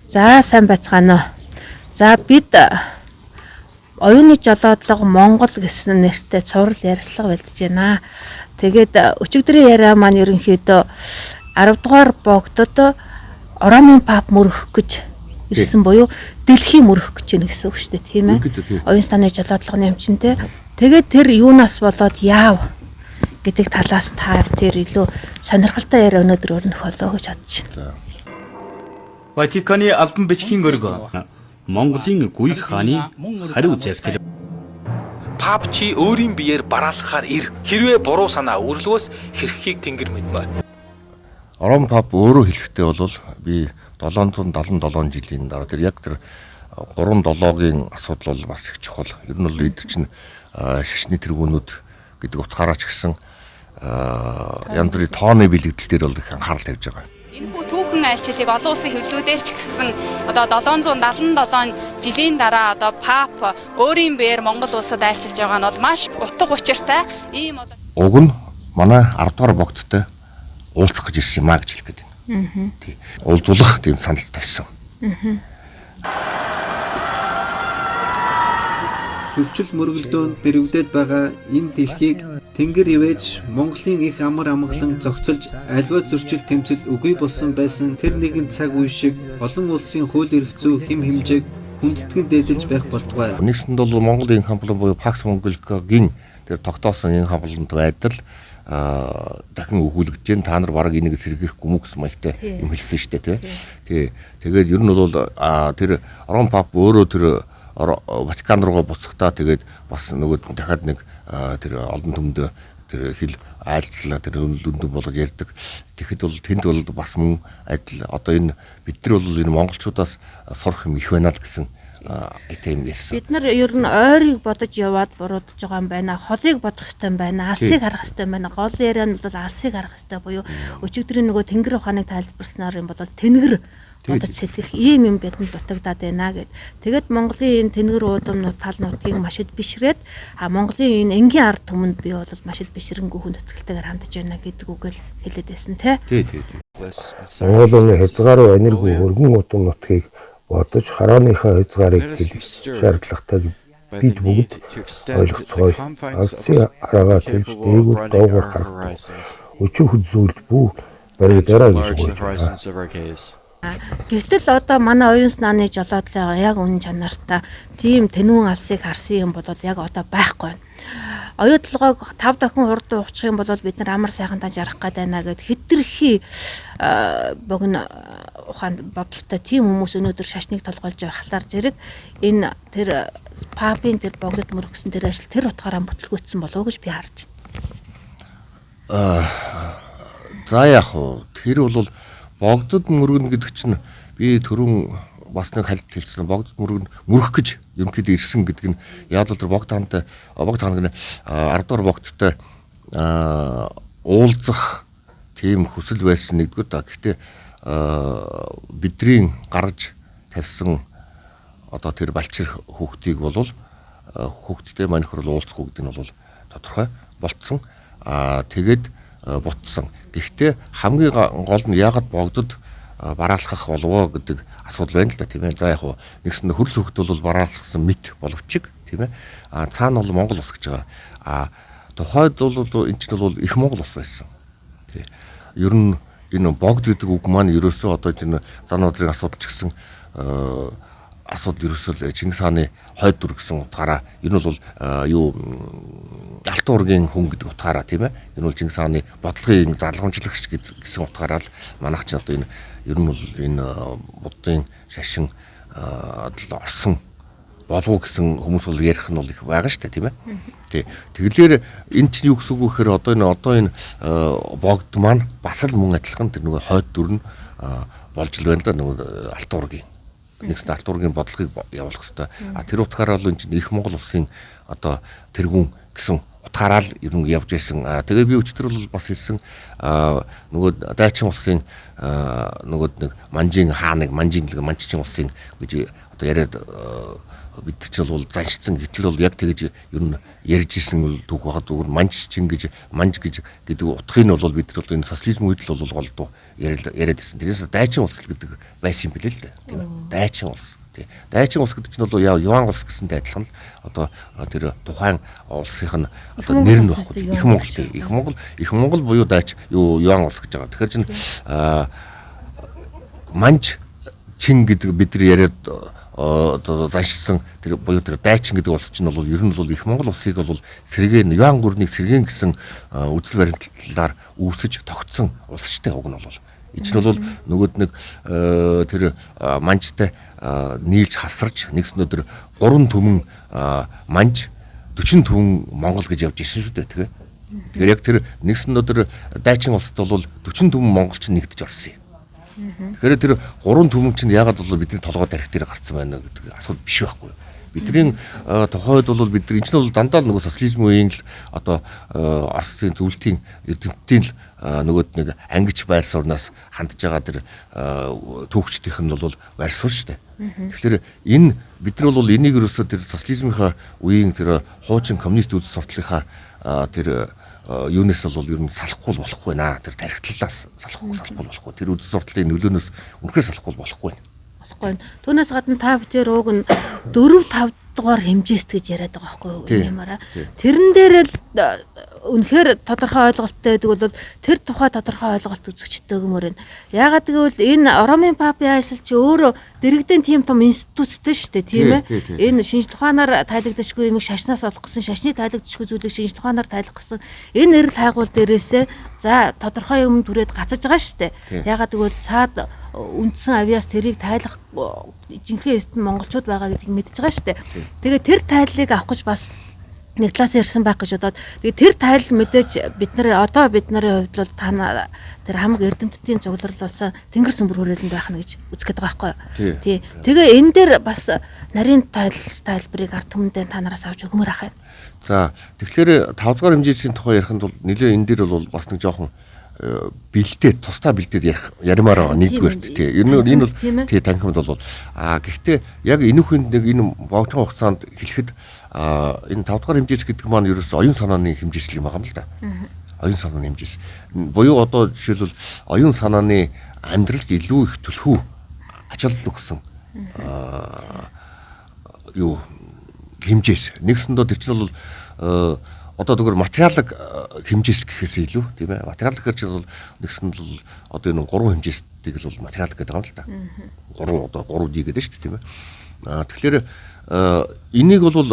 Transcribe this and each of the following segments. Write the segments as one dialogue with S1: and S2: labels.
S1: За сайн байцгаана уу. За бид оюуны жолоодлого Монгол гэсэн нэртэй цуврал ярилцлага бэлдэж байна. Тэгээд өчигдрийн яриа маань ерөнхийдөө 10 дугаар богдод Оромын пап мөрөх гэж ирсэн буюу дэлхийн мөрөх гэж байна гэсэн үг шүү дээ, тийм ээ. Оюун санааны жолоодлогын юмчинтэй. Тэгээд тэр юунаас болоод яав гэдэг талаас та тэр илүү сонирхолтой яриа өнөөдөр өрнөх болоо гэж бодож байна.
S2: Ватиканы албан бичгийн өргө Монголын гүйх хааны хариу зэрэгтэл
S3: Пап чи өөрийн биеэр бараалхахаар ир. Хэрвээ буруу санаа үүрлвээс хэрхийг тэнгэр мэднэ.
S4: Ором пап өөрөө хэлэхдээ бол би 777 жилийн дараа тэр яг тэр 3-7-гийн асуудал бол бас их чухал. Ер нь бол эд чинь шашны тэргүүнүүд гэдэг утгаараа ч гэсэн янз бүрийн тооны бэлэгдэл дээр бол их анхаарал тавьж байгаа.
S5: Энэхүү түүхэн айлчлалыг олон улсын хөвлүүдээр ч гэсэн одоо 777 жилийн дараа одоо пап өөрийн биеэр Монгол улсад айлчилж байгаа нь бол маш утга учиртай. Ийм одоо
S4: уг нь манай 10 дугаар богдтой уулзах гэж ирсэн юм а гэж хэлэх гээд байна. Тий. Уулзуулах тийм санал тавьсан.
S6: Зөрчил мөргөлдөөнд дэрвдээд байгаа энэ дэлхийг тэнгэр ивэж Монголын их амар амгалан зохицолж альва зөрчил тэмцэл үгүй болсон байсан тэр нэгэн цаг үе шиг олон улсын хууль эрх зүй хэм хэмжээг хүндэтгэн дээдэлж байх болтугай.
S4: Нэгсэнд бол Монголын хамтлан буюу Пакс Монголгийн тэр тогтоосон энэ хамтланд байдал дахин өгүүлэгдэж гэн та нар бараг энийг сэргийхгүй мүү гэсэн маягтай юм хэлсэн шүү дээ тий. Тэгээд ер нь бол тэр Ром пап өөрөө тэр Ватикан руугаа буцахдаа тэгээд бас нөгөө дахиад нэг тэр олон түмэнд тэр хэл айлтлаа тэр дүндэн болгож ярьдаг. Тэгэхэд бол тэнд бол бас мөн адил одоо энэ бид нар бол энэ монголчуудаас сурах юм их байна л гэсэн айтай юм ярьсан.
S1: Бид нар ер нь ойрыг бодож яваад буруудаж байгаа юм байна. Холыг бодох хэрэгтэй юм байна. Алсыг харах хэрэгтэй юм байна. Гол яриа нь бол алсыг харах хэрэгтэй буюу өчигдрийн нөгөө тэнгэр ухааныг тайлбарснаар юм бол тэнгэр бодож сэтгэх ийм юм бидэнд дутагдаад байна гэд. Тэгээд Монголын энэ тэнгэр уудамнууд тал нутгийг маш их бишрээд Монголын энэ энгийн ард түмэнд би бол маш их бишрэнгүй хүн төтгөлтэйгээр хандж байна гэдэг үгээр хэлээд байсан тий.
S7: Монголын хязгаар энерги өргөн удам нутгийг бодож харааныхаа хязгаарыг хэлэх шаардлагатай бид бүгд ойлгоцгоё. Алсын араагаа төлж дээгүүр доогоор харах. Өчүүхэд зүйлд бүү бариг дараа гэж байна.
S1: Гэвтэл одоо манай оюун санааны жолоодлогоо яг үнэн чанартай тийм тэнүүн алсыг харсан юм бол яг одоо байхгүй байна. Оюутлогоог 5 дахин урд ухчих юм бол бид нар амар сайхантаа жарах гээд байна гэд хэтэрхий богино ухаанд бодолтой тийм хүмүүс өнөөдөр шашныг толгойлж байхлаар зэрэг энэ тэр папын тэр богдод мөргсөн тэр ажил тэр утгаараа бүтлгүүцсэн болов уу гэж би харж
S4: байна. За яг уу тэр бол богдод мөргөн гэдэг чинь би түрүүн бас нэг хальт хэлсэн богдод мөргөн мөрөх гэж ерөнхийдөө ирсэн гэдэг нь яг л тэр богд хаантай богд хааны 10 дугаар богдтой уулзах тийм хүсэл байсан нэгдүгээр та. Гэхдээ бидний гаргаж тавьсан одоо тэр балчир хүүхдийг бол хүүхдтэй маань хөрөл уулзах гэдэг нь бол тодорхой болцсон. Тэгээд бутсан. Гэхдээ хамгийн гол нь яагаад богдод бараалхах болов гэдэг асуудал байна л да тийм ээ. За яг хуу нэгсэн хөрөл хөвгт бол бараалхсан мэт боловч тийм ээ. Цаана бол Монгол ус гэж байгаа. Тухайд бол эн чинь бол их Монгол ус байсан. Тий. Ер нь энэ богд гэдэг үг маань ерөөсөө одоо энэ Зануудрын асуудал ч гэсэн асуудал ерөөсөө Чингис хааны хойд дүр гэсэн утгаараа энэ бол юу Алтан ургийн хүн гэдэг утгаараа тийм ээ. Энэ бол Чингис хааны бодлогын зарлагамжлагч гэсэн утгаараа л манайх ч одоо энэ ер нь бол энэ буддын шашин орсон болов гэсэн хүмүүс бол ярих нь бол их байгаа шүү дээ тийм ээ. Тий. Тэгэлэр энэ чинь юу гэсэн үг вэ гэхээр одоо энэ богд маань бас л мөн адилхан тэр нөгөө хойд дүр нь болж л байна л да нөгөө Алтан ургийн нэгс Алтан ургийн бодлогыг явуулах хэрэгтэй. Тэр утгаараа бол энэ чинь их Монгол улсын одоо тэргүүн гэсэн утгаараа л ер нь явж байсан. Тэгээ би өчтөр бол бас хэлсэн нөгөө дайчин улсын нөгөө нэг манжийн хааныг манччин улсын гэж одоо яриад бид ч бол заншсан гэтэл бол яг тэгэж ер нь ярьж исэн түүх байгаа зүгээр манж гэдэг утгыг нь бол бид нар энэ социализм үед л бол голдуу яриад исэн. Тэгээс дайчин улс гэдэг байсан юм билээ л дээ. Тийм ээ. Дайчин улс. Дайчин улс гэдэг чинь бол Юан улс гэсэнтэй адилхан л одоо тэр тухайн улсынх нь одоо нэр нь баггүй. Их Монгол буюу дайч Юан улс гэж байгаа. Тэгэхээр чинь манж чин гэдэг бид нар яриад одоо заншсан тэр буюу тэр дайчин гэдэг улс чинь бол ер нь бол их Монгол улсыг бол сэргээн Юан гүрнийг сэргээн гэсэн үзэл баримтлалаар үүсэж тогтсон улс ч уг нь бол энэ чинь бол нөгөөд нэг тэр манжтай нийлж хавсарч нэгсэн өдөр 3 түмэн манж 40 түмэн Монгол гэж явж ирсэн шүү дээ тэгээ. Тэгэхээр яг тэр нэгсэн өдөр дайчин улсад бол 40 түмэн монголч нэгдэж орсон юм. Тэгэхээр тэр 3 түмэн чинь яагаад бол бидний толгой дарих дээр гарцсан байна гэдэг асуудал биш байхгүй. Бидний тухайд бол бид нар энэ чинь бол дандаа нөгөө социализм үеийн л одоо Оросын зөвлөлтийн эрдэмтдийн л нөгөөд нэг ангич байр суурнаас хандж байгаа тэр түүхчдийнх нь бол байр суурь шүү дээ. Тэгэхээр энэ бид нар бол энийг ерөөсөө тэр социализмынхаа үеийн тэр хуучин коммунист үзэл сурталынхаа тэр юунаас бол ер нь салахгүй болохгүй наа. Тэр тархитлалаас салахгүй болохгүй. Тэр үзэл сурталын нөлөөнөөс үнэхээр салахгүй болохгүй.
S1: Түүнээс гадна та бүхэн уг нь 4-5 дугаар хэмжээст гэж яриад байгаа байхгүй юу юмараа. Тэрэн дээр л үнэхээр тодорхой ойлголттой байдаг бол тэр тухай тодорхой ойлголт үзэгчтэй гэмээр байна. Яагаад гэвэл энэ Оромын папын айсал чи өөрөө дэрэгдэн тийм том институттэй шүү дээ тийм ээ. Энэ шинжлэх ухаанаар тайлагдчихгүй юмыг шашнаас олох гэсэн, шашны тайлагдчихгүй зүйлийг шинжлэх ухаанаар тайлах гэсэн энэ эрэл хайгуул дээрээсээ за тодорхой юм түрээд гацаж байгаа шүү дээ. Яагаад гэвэл цаад үндсэн авиас тэрийг тайлах жинхэнэ эст нь монголчууд байгаа гэдгийг мэдчихэж байгаа шүү дээ. Тэгээ тэр тайллыг авах гэж бас нэг талаас ярьсан байх гэж бодоод тэгээ тэр тайл мэдээж бид нарын хувьд бол та тэр хамаг эрдэмтдийн цугларлуулсан тэнгэр сүмбэр хүрээлэнд байх нь гэж үздэг байгаа байхгүй юу. Тий. Тэгээ энэ дээр бас нарийн тайлбарыг ард түмэндээ та нараас авч өгмөр ахаа.
S4: За тэгэхээр 5 дугаар хэмжээчийн тухай ярихад бол нэлээ энэ дээр бол бас нэг жоохон бэлдээд тусдаа бэлдээд ярмаар байгаа нэгдүгээрт тий. Энэ бол тий танхимд бол гэхдээ яг энэ хүнд нэг энэ богдхон хугацаанд хэлэхэд энэ 5 дугаар хэмжээч гэдэг маань ерөөс оюун санааны хэмжээслэг юм байгаа юм л да. Оюун санааны хэмжээс. Буюу одоо жишээлбэл оюун санааны амьдралд илүү их түлхүү ачаалт өгсөн юу хэмжээс. Нэгсэндээ тэр чинь бол одоо зүгээр материалын хэмжээс гэхээс илүү тийм ээ. Материал гэхэр чинь бол нэгсэнд бол одоо энэ 3 хэмжээстийг л материал гэдэг юм л да. 3D гэдэг шүү дээ тийм ээ. Тэгэхээр энийг бол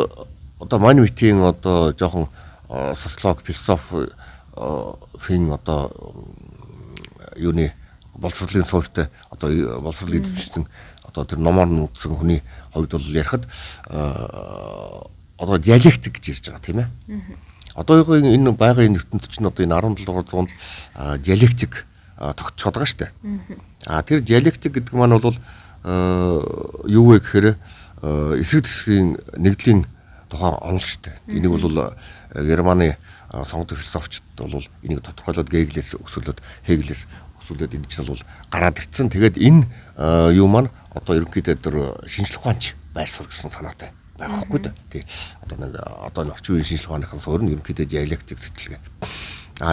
S4: одоо Манвитийн одоо жоохон социолог, философийн одоо юуны боловсролын суурьтай одоо боловсролын эзэмшсэн одоо тэр номоор нутсан хүний хувьд бол ярихад одоо диалектик гэж ярьж байгаа тийм ээ. Одоогийн энэ байгалийн ертөнцийн чинь одоо энэ 17 дугаар зуунд диалектик тогтчиход байгаа шүү дээ. Тэр диалектик гэдэг маань бол юу вэ гэхээр эсрэг тэсгийн нэгдлийн тухай онол шүү дээ. Энийг бол Германы сонгодог философчд бол энийг тодорхойлоод Гегелээс өсвөлөд Хегелээс өсвөлөд энэ чинь бол гараад ирсэн. Тэгээд энэ юу маань одоо ерөнхийдөө тэр шинжлэх ухаанч байр суурь гэсэн санаатай байгаа хгүй да. Тий. Одоо орчин үеийн шинжлэх ухааныхын суурь нь ерөнхийдөө диалектик сэтгэлгээ.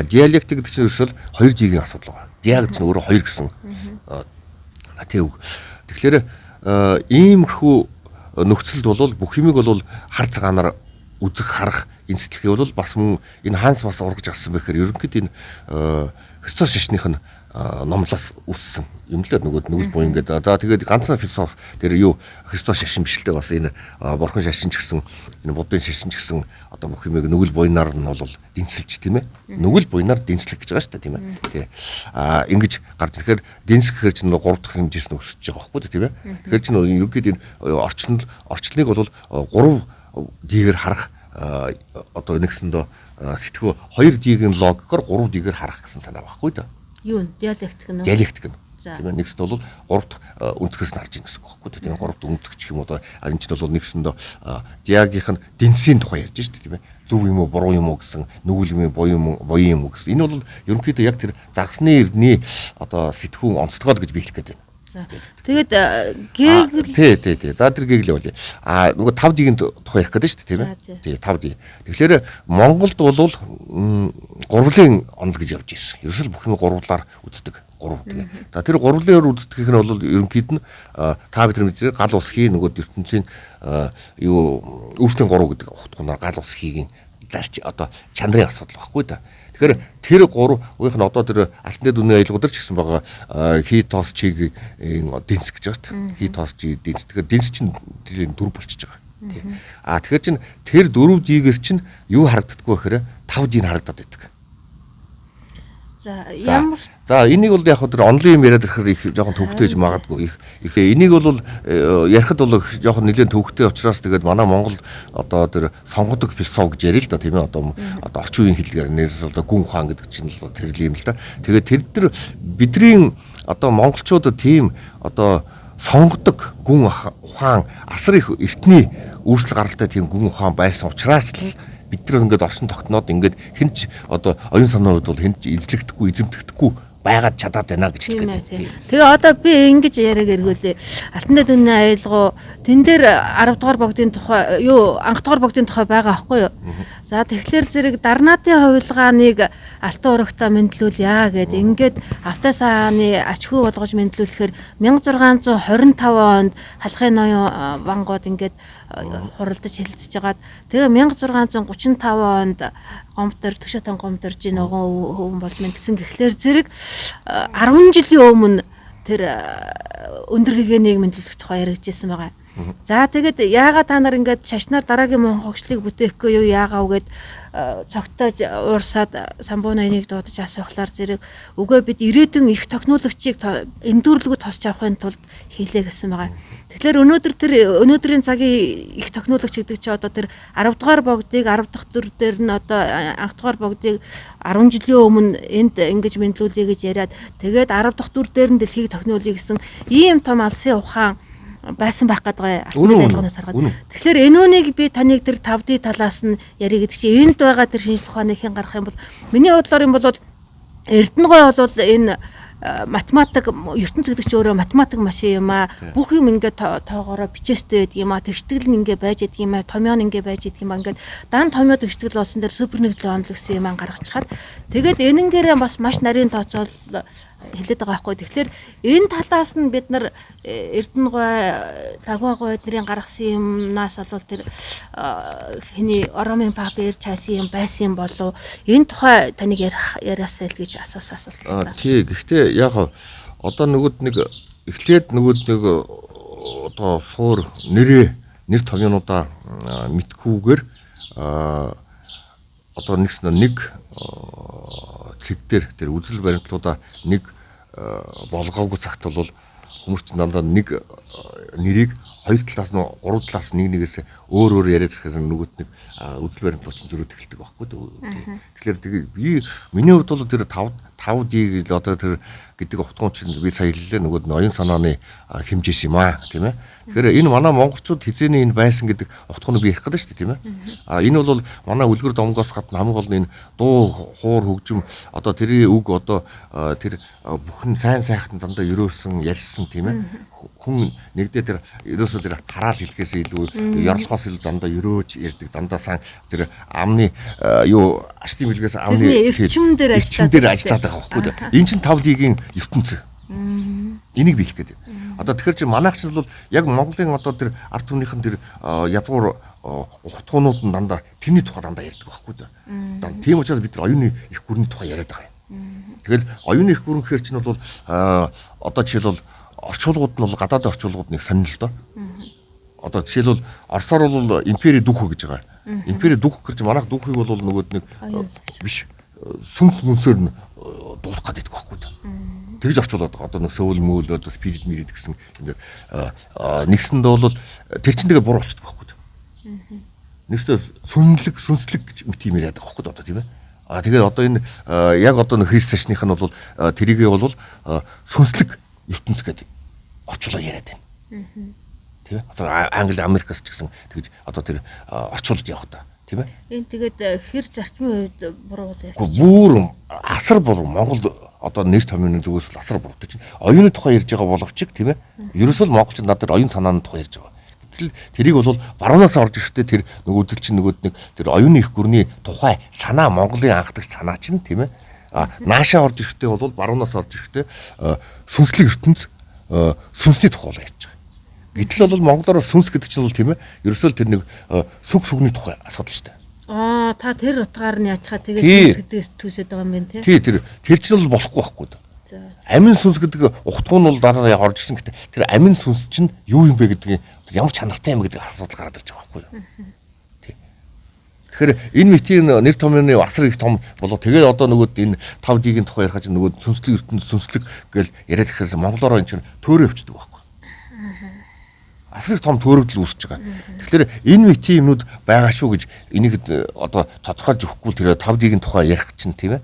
S4: Диалектик гэдэг чинь ерөөсөө 2 жигийн асуудал байна. Диа гэдэг чинь өөрөө 2 гэсэн. Тий. Тэгэхээр иймэрхүү нөхцөлд бол бүх юмыг бол хар цагаанаар үзэх харах энэ сэтгэлгээ бол бас мөн энэ хаанс бас ургаж авсан бэхээр ерөнхийдөө энэ Христос шашных нь номлоос үссэн юм л да нүгэл буян гэдэг. Тэгээд ганцхан философи тэр юу Христос шашин биш л дээ бас энэ бурхан шашин ч гэсэн энэ буддын шашин ч гэсэн одоо бүх юмыг нүгэл буянаар нь бол дэнсэлж тийм ээ. Нүгэл буянаар дэнслэх гэж байгаа шүү дээ тийм ээ. Тий. Ингэж гарч ирэхээр дэнс гэхэр чинь 3 дахь хэмжээс нь өсөж байгаа байхгүй тийм ээ. Тэгэхээр чинь ерөнхийдөө энэ орчлоныг бол 3D-гээр харах одоо нэгсэндээ сэтгүү 2D-ийн логикоор 3D-гээр харах гэсэн санаа байхгүй да.
S1: Юу диалектик нь?
S4: Диалектик нь. Тийм ээ. Нэгсэнд бол 3 дахь өнцгөөс нь харж ийн гэсэн үг байхгүй тийм ээ. 3 дахь өнцөг гэх юм уу энэ ч бол нэгсэндээ диагийнх нь дэнсийн тухай ярьж шүү дээ тийм ээ. Зөв юм уу буруу юм уу гэсэн нүгэл юм уу буян юм уу гэсэн. Энэ бол ерөнхийдөө яг тэр загсны эрдний одоо сэтгүүн онцлогоо гэж биелэх гэдэг байна.
S1: Тэгээд гээгэл
S4: тий. За тэр гээгэл явуулъя. Нөгөө 5D-ийн тухай ярих гэдэг шүү дээ тийм ээ. Тий 5D. Тэгэхээр Монголд бол гурвлын онол гэж явж ирсэн. Ерөөсөл бүх юм гурвлаар үздэг. 3 тэгээ. За тэр гурвлын үздэг нь бол ерөнхийд нь та бид нар мэдээ гал ус хий нөгөө ертөнцийн өөрсдийн 3 гэдэг утгаараа гал ус хийгийн зарч одоо чанарын асуудал баггүй да. Тэгэхээр тэр 3-ийнх нь одоо тэр алтны дүний аялгуудаар ч гэсэн байгаа хитос чиг дэнс гэж байгаа шүү дээ. Хитос чиг дэнс. Тэгэхээр дэнс чинь тэр 4 болчихж байгаа. Тийм. Тэгэхээр чин тэр 4D-гээс чинь юу харагддаггүй гэхээр 5D нь харагдаад байдаг.
S1: За ямар
S4: за энийг бол яг тэр онлын юм яриад ирэхээр их жоохон төвхтэй гэж магадгүй их энийг бол ярихад бол жоохон нэлээд төвхтэй учраас тэгээд манай Монгол одоо тэр сонгодог философи гэж ярил л да тийм ээ одоо орчин үеийн хэллэгээр нэрс одоо гүн ухаан гэдэг чинь л тэр юм л да тэгээд тэр дээр бидний одоо монголчуудад тийм одоо сонгодог гүн ухаан асар их эртний өөрчлөлт гаралтай тийм гүн ухаан байсан учраас л бид нар ингээд орсон тогтноод ингээд хинч одоо оюун санааны хувьд бол хинч эзлэгдэхгүй эзэмдэгдэхгүй байгаад чадаад байна гэж хэлдэг.
S1: Тэгээ одоо би ингэж яриаг эргүүлээ. Алтан дүүний аялгау тэн дээр 10 дугаар богдын тухай анх дугаар богдын тухай байгаа аахгүй юу? За тэгэхээр зэрэг дарнаатын хувилгааныг алтан урагтаа мэдлүүлье гэд ингээд автаа сааны ачхүй болгож мэдлүүлэхээр 1625 онд халахын ноён вангууд ингээд хуралдаж хэлэлцэж хагаад тэгээ 1635 онд гомдор төшөтэн гомдорж нөгөө хүн болж мэдсэн гэхлээр зэрэг 10 жилийн өмнө тэр өндөр гэгэнийг мэдлүүлэх тухай яригдчихсэн байгаа. За тэгээд яагаад та нар ингээд шашнаар дараагийн мөн хогшлыг бүтээхгүй юу яагаа үгээд цогтоож уурсаад самбууны энийг дуудаж асуухлаар зэрэг үгүй бид ирээдүйн их технологичийг эндүрлэгөө тосч авахын тулд хийлээ гэсэн байгаа. Тэгэхээр өнөөдрийн цагийн их технологич гэдэг чинь одоо тэр 10 дугаар богдыг 10 дахь төр дээр нь одоо анх дугаар богдыг 10 жилийн өмнө энд ингэж мэдлүүлээ гэж яриад тэгээд 10 дахь төр дээр нь дэлхийг технологи гэсэн ийм том алсын ухаан байсан байх гэдэг ялгоноос харахад. Тэгэхээр энэ үнийг би таныг тэр 5D талаас нь ярих гэдэг чинь энд байгаа тэр шинжлэх ухааны хэн гарах юм бол миний бодлоор юм бол Эрдэнэгой бол энэ математик ертөнц гэдэг чинь өөрөө математик машин юм аа. Бүх юм ингээд тоогоороо бичээстэй байдаг юм аа. Тэгштгэл нь ингээд байж идэг юм аа. Томьёон ингээд байж идэг юм аа. Ингээд дан томьёо тэгштгэл болсон дээр супер нэгдлээ онол гэсэн юм аа гаргачихад. Тэгээд энэнгээрээ бас маш нарийн тооцоол хэлээд байгаа байхгүй. Тэгэхээр энэ талаас нь бид нар Эрдэнэгой, Лагвагой тэрийн гаргасан юмнаас бол тэр хэний Оромын пап ярьж хайсан юм байсан болов энэ тухай таныг яриасаа л гэж асуусан асуулт байна.
S4: Тий, гэхдээ яг одоо нөгөөд нэг эхлээд нөгөөд нэг одоо суур нэр томьёонуудаа мэдхгүйгээр одоо нэг цэг дээр тэр үзэл баримтлуудаа нэг болгоогүй цагт бол хүмүүс ч дандаа нэг нэрийг хоёр талаас нь гурав талаас нэгнээс өөр яриад ирэхээр нөгөөт нэг үзэл баримтлууд ч зөрөөд эхэлдэг байхгүй тийм. Тэгэхээр би миний хувьд бол тэр 5D одоо тэр гэдэг утгын чинь би сая хэллээ нөгөөд нь оюун санааны хэмжээс юм аа тийм ээ. Тэгэхээр энэ манай монголчууд хизээний энэ байсан гэдэг утгыг би ярих гэдэг шүү дээ тийм ээ. Энэ бол манай үлгэр домгоос гадна хамгийн гол нь энэ дуу хуур хөгжим одоо тэрийн үг одоо тэр бүхэн сайн сайхан дандаа ерөөсөн ярьсан тийм ээ. Хүн нэгдээ тэр ерөөсөө тэр хараад хэлхээс илүү ярлахаас илүү дандаа ерөөж ярьдаг дандаа сан тэр амны ачтын билгээс амны
S1: эрчим дээр
S4: ажилладаг байгаа байхгүй дээ. Энэ чинь 5D-гийн ертөнц. Энийг биелэх гэдэг. Одоо тэгэхээр чи манайх ч бол яг Монголын одоо тэр ард түмнийхэн тэр ядуур ухтгуунууд нь дандаа тэрний тухай дандаа ярьдаг байхгүй дээ. Тийм учраас бид нар оюуны их гүрний тухай яриад байгаа юм. Тэгэл оюуны их гүрэн гэхэр чинь бол одоо жишээлбэл орчуулгууд нь бол гадаадын орчуулгууд нэг сонир л доо. Одоо жишээлбэл Оросоор бол импери дүүхэ гэж байгаа. Импери дүүх гэж манайх дүүхийг бол нөгөөд нэг биш сүнс мөнсөөр нь дуулах гэдэг байхгүй да. Тэгж орчуулад байгаа. Одоо нэг сөүл мөөл одоо спирит мэрид гэсэн юм дээр нэгсэндээ бол тэр чин тэгээ буруу болчихдог байхгүй да. Нэгсдээ сүнслэг гэж тийм яриад байгаа байхгүй да одоо тийм ээ. Тэгээд одоо энэ яг одоо Христ цашных нь бол тэрийгээ бол сүнслэг ертөнц гэдэг орчуулга яриад байна. Тийм ээ. Одоо Англи Америкас ч гэсэн тэгж одоо тэр орчуулж явах та. Тийм ээ.
S1: Энэ тэгээд хэр зарчмын үед буруу л
S4: Гэхдээ бүр асар буруу Монгол одоо нэр томьёоны зүгээс л асар буруу чинь оюуны тухай ярьж байгаа боловч тийм ээ. Ерөөсөө л монголчууд надад оюун санааны тухай ярьж байгаа. Гэтэл тэрийг бол баруунаас орж ирэхдээ тэр нөгөө үзэлчин нөгөөд нэг тэр оюуны их гүрний тухай санаа Монголын анхдагч санаа чинь тийм ээ. Наашаа орж ирэхдээ бол баруунаас орж ирэхдээ сүнслэг ертөнц сүнсний тухай ярьж байгаа. Гэтэл бол монголоор сүнс гэдэг чинь бол тийм ээ. Ерөөсөө л тэр нэг сүг сүгний тухай асуудал шүү дээ.
S1: Та тэр утгаар нь яачаа тэгээд сэтгэдээс түүсээд байгаа юм байна тий.
S4: Тэр чинь бол болохгүй байхгүй даа. Амин сүнс гэдэг ухтгуу нь бол дараа яг орж ирсэн гэдэг. Тэр амин сүнс чинь юу юм бэ гэдгийг ямар чанартай юм гэдэг асуудал гараад ирж байгаа байхгүй юу? Тий. Тэгэхээр энэ митийн нэр томьёоны асар их том болоо тэгээд одоо нөгөөд энэ 5D-ийн тухай ярих чинь нөгөө сүнслэг ертөнц сүнслэг гэл яриад ирэхээр монголоор энэ чинь төөрөө өвчдөг байхгүй. Асар их том төөрөгдөл үүсэж байгаа. Тэгэхээр энэ митийн юмнууд байгаа шүү гэж энийг одоо тодорхойлж өгөхгүй тэр 5D-ийн тухай ярих чинь тийм ээ.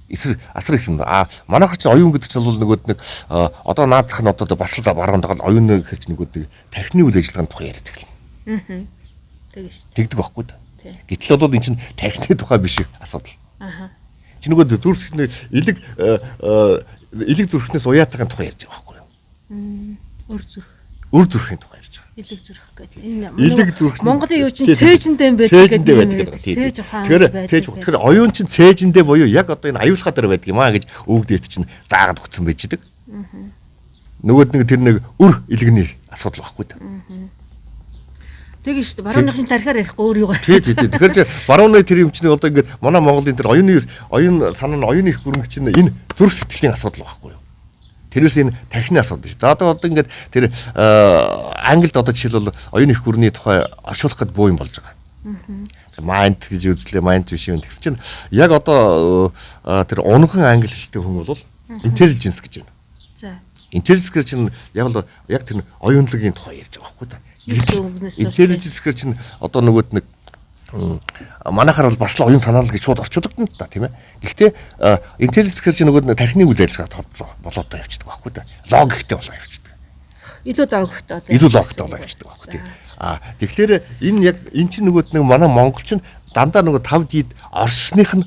S4: Эсрэг асар их юм. Манайх ч оюун гэдэг чинь бол нөгөөд нэг одоо наадах нь одоо бас л баруун дагаад оюун гэхэл чинь нөгөөд нэг тархины үйл ажиллагааны тухай яриад эхэлнэ. Тэгдэг байхгүй да. Гэтэл бол эн чинь тархины тухай биш асуудал. Чи нөгөөд зүрхний элэг зүрхнээс уяатахын тухай ярьж байгаа байхгүй юу? Өр зүрхийн тухай ярьж байгаа.
S1: Элэг зүрх гэдэг. Энэ Монголын юу чинь цээжиндээ юм байдаг гэдэг. Цээж ухаан.
S4: Тэгэхээр оюун чинь цээжиндээ буюу яг одоо энэ аюулхаа дээр байдаг юм аа гэж өвгдөөт чинь заагаад өгсөн байж идэг. Нөгөөд нэг тэр нэг өр элэгний асуудал байхгүй да.
S1: Тэг шүү дээ. Барууныхын тарихаар ярихгүй өөр юу гэх.
S4: Тий. Тэгэхээр барууны тэр юм чинь одоо ингээд манай Монголын тэр оюун санаа нь оюуны их гүрэн чинь энэ зүрх сэтгэлийн асуудал байхгүй юу? Тэрээс энэ тархины асуудал шүү. За одоо ингээд тэр Англид одоо жишээлбэл оюуны их гүрний тухай оршуулах гээд буу юм болж байгаа. Майнд гэж үзлээ, майнд биш юм. Тэгс чинь яг одоо тэр унган англи хэлтэй хүн бол intelligence гэж байна.
S1: За.
S4: Intelligence гэж чинь яг тэр оюунлагын тухай ярьж байгаа байхгүй та. Intelligence гэж чинь одоо нөгөөд нэг манайхаар бол бас л оюун санаа л гэж шууд орчуулдаг та тийм ээ. Гэхдээ intelligence гэж чинь нөгөөд тархины үйл ажиллагаа болоод та явчихдаг байхгүй та. Логиктэй болоо явчихдаг. Илүү логиктэй болоо явчихдаг байхгүй тийм. Тэгэхээр энэ чинь нөгөөд нэг манай монголчин дандаа нөгөө 5D-д орсных нь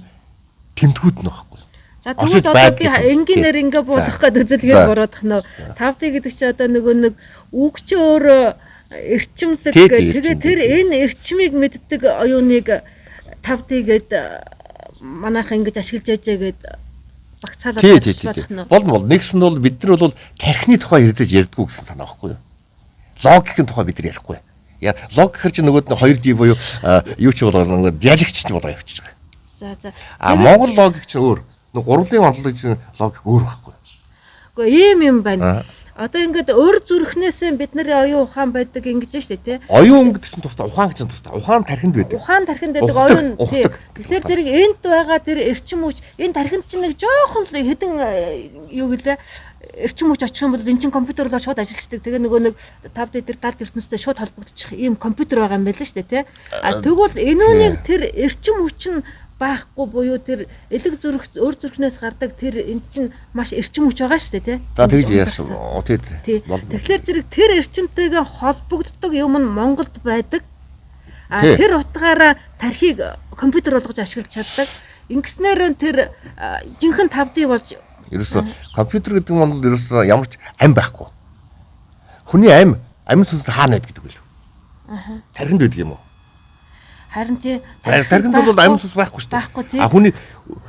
S4: тэмдгүүд нь байхгүй.
S1: За тэгвэл одоо би энгийнээр ингээ буулгах гэдэг үзэлгээр бороод тахна. 5D гэдэг чинь одоо нөгөө нэг үгч өөр эрчимлэг тэгээд тэр энэ эрчмийг мэддэг оюуныг 5D гээд манайх ингэж ашиглаж яжээ гээд багцаалаад болох нь.
S4: Бол нэгс нь бол бид нар бол тархины тухай ярьж ярьдгүү гэсэн санаа байхгүй юу? Логикийн тухай бид нар ярихгүй. Яа логикэр чинь нөгөөд нь 2D буюу юу ч болоо диалект ч болоо явчихж байгаа. За. Монгол логик ч өөр. Гурвын онцлогын логик өөр байхгүй.
S1: Гэхдээ ийм юм байна. Одоо ингээд өр зүрхнээсээ бидний оюун ухаан байдаг ингэж штэ тий.
S4: Оюун гэдэг чинь тусдаа ухаан гэж тусдаа. Ухаан тархинд байдаг.
S1: Ухаан тархинд байдаг оюун тий. Тэгэхээр зэрэг энт байгаа тэр эрчим хүч энэ тархинд чинь нэг жоохон л хэдэн юу гэлээ эрчим хүч очих юм бол эн чинь компьютерлоор шууд ажилладаг. Тэгээ нөгөө нэг 5D дээр далд ертөнцтэй шууд холбогдчих ийм компьютер байгаа юм байл л штэ тий. Тэгвэл энүүнийг тэр эрчим хүч нь байхгүй буюу тэр элэг зүрх өр зүрхнээс гардаг тэр энд чинь маш эрчим хүч байгаа шүү дээ тий.
S4: За тэгж яасан.
S1: Тэгэхээр зэрэг тэр эрчимтэйгээ холбогддог юм нь Монголд байдаг. Тэр утгаараа тархийг компьютер болгож ашиглаж чаддаг. Ингэснээр тэр жинхэнэ 5D болж
S4: ерөөсө компьютер гэдэг нь ерөөсө ямар ч ам байхгүй. Хүний амин сүнс хаана байдаг гэдэг вэ? Тархинд байдаг юм уу?
S1: Харин тий
S4: тархинд бол амин сүнс байхгүй шүү дээ. Хүний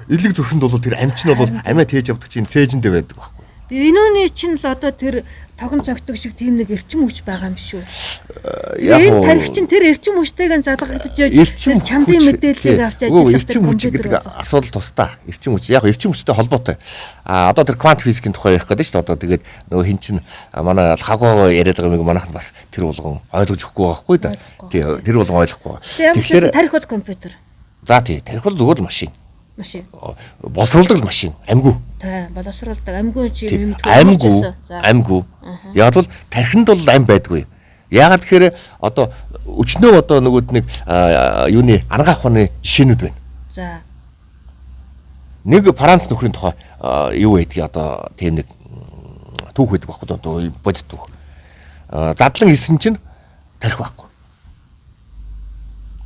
S4: элэг зүрхэнд бол тэр амч нь бол амиа тээж авдаг чинь цээжиндээ байдаг байхгүй.
S1: Энүүний чинь л одоо тэр тогон цогтөг шиг тийм нэг эрчим хүч байгаа юм шүү. Энэ тархи чинь тэр эрчим хүчтэйгээ залгагдаж яж тэр чамдын мэдээллийг авч ажиллах
S4: эрчим хүч гэдэг асуудал тусдаа. Эрчим хүч яг эрчим хүчтэй холбоотой. Одоо тэр квант физикийн тухай ярих гэдэг шүү дээ. Одоо тэгээд нөгөө хин чин манай хагоо яриад байгаа юм манайх бас тэр болгон ойлгож өгөхгүй байхгүй да. Тэр болгон ойлгохгүй.
S1: Тэгэхээр тархи бол компьютер.
S4: За тий тархи бол зүгээр машин. Боловсруулдаг машин, амьгүй.
S1: Тий, боловсруулдаг амьгүй чи юм
S4: амьгүй. Яг бол тархинд бол ам байдгүй. Яагаад тэгэхээр одоо өчнөө одоо нөгөөд нэг юуны ангаах ухааны жишээнүүд байна.
S1: За.
S4: Нэг Франц нөхрийн тухай юу байдгийг одоо тийм нэг түүх байдаг байхгүй одоо бодит түүх. Задлан хийсэн чинь тарих байхгүй.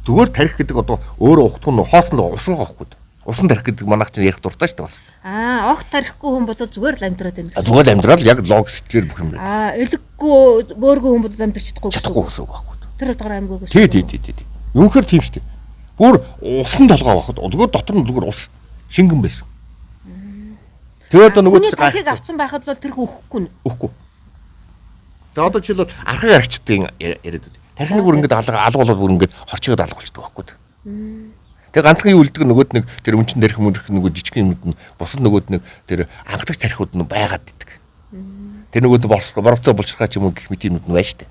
S4: Зүгээр тарих гэдэг одоо өөрөө ухтах нь хоосонд усан гохгүй. Усан тарих гэдэг манайх чинь ярих дуртай шүү дээ бас.
S1: Огт тарихгүй хүн бол зүгээр л амьдраад байна гэсэн.
S4: Зүгээр амьдрал яг лог сэтгэлээр бүх юм байна.
S1: Элэггүй бөөргөө хүн бол амьдрч чадахгүй
S4: гэсэн үг байхгүй.
S1: Тэр утгаараа амгүй.
S4: Тий. Юунхээр тийм шүү дээ. Бүр усан толгой байхад зүгээр дотор нь зүгээр ус шингэн байсан. Тэгээд нөгөө
S1: тархийг авцсан байхад бол тэр хөөхгүй.
S4: За одоо жишээл бол архаг арчдын яриад байна. Тархиныг бүр ингээд алгуулаад бүр ингээд хорчоод алгуулчихдаг байхгүй. Тэгээ ганцхан юу үлддэг нөгөөд нэг тэр өнчин тарих мөрөх нөгөө жижигхэн юмд нь бусад нөгөөд нэг тэр анхдагч тарихууд нь байгаад идэг. Тэр нөгөөд боровцоо булчирхаа ч юм уу гэх мэт юмуд нь байна штэ.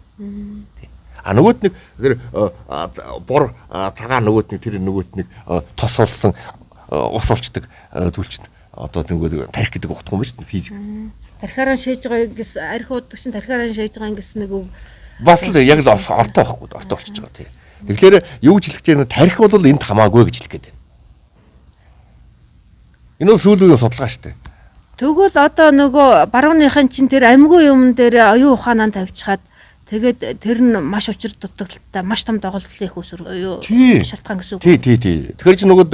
S4: А нөгөөд нэг тэр бор цагаан нөгөөд нэг тэр нөгөөд нэг тос болсон ус улцдаг зүйлч одоо нөгөө тарих гэдэг утга юм байна штэ физик.
S1: Тархиараа шээж байгаа ингээс архиуд чинь тархиараа шээж байгаа ингээс нэг
S4: бас л яг л ортой байхгүй ортой болчихж байгаа тийм. Тэгэхээр юу гэж хэлэх гэж тарих бол энд хамаагүй гэж хэлэх гээд байна. Энэ сүүлийн судалгаа шүү дээ.
S1: Тэгвэл одоо нөгөө барууныхын чинь тэр амьгүй юм дээр оюун ухаанаа тавьчихад тэгээд тэр нь маш учир дутагдaltaй маш том доголдол их үүсвэр шалтгаан гэсэн үг.
S4: Тий. Тэгэхээр чи нөгөө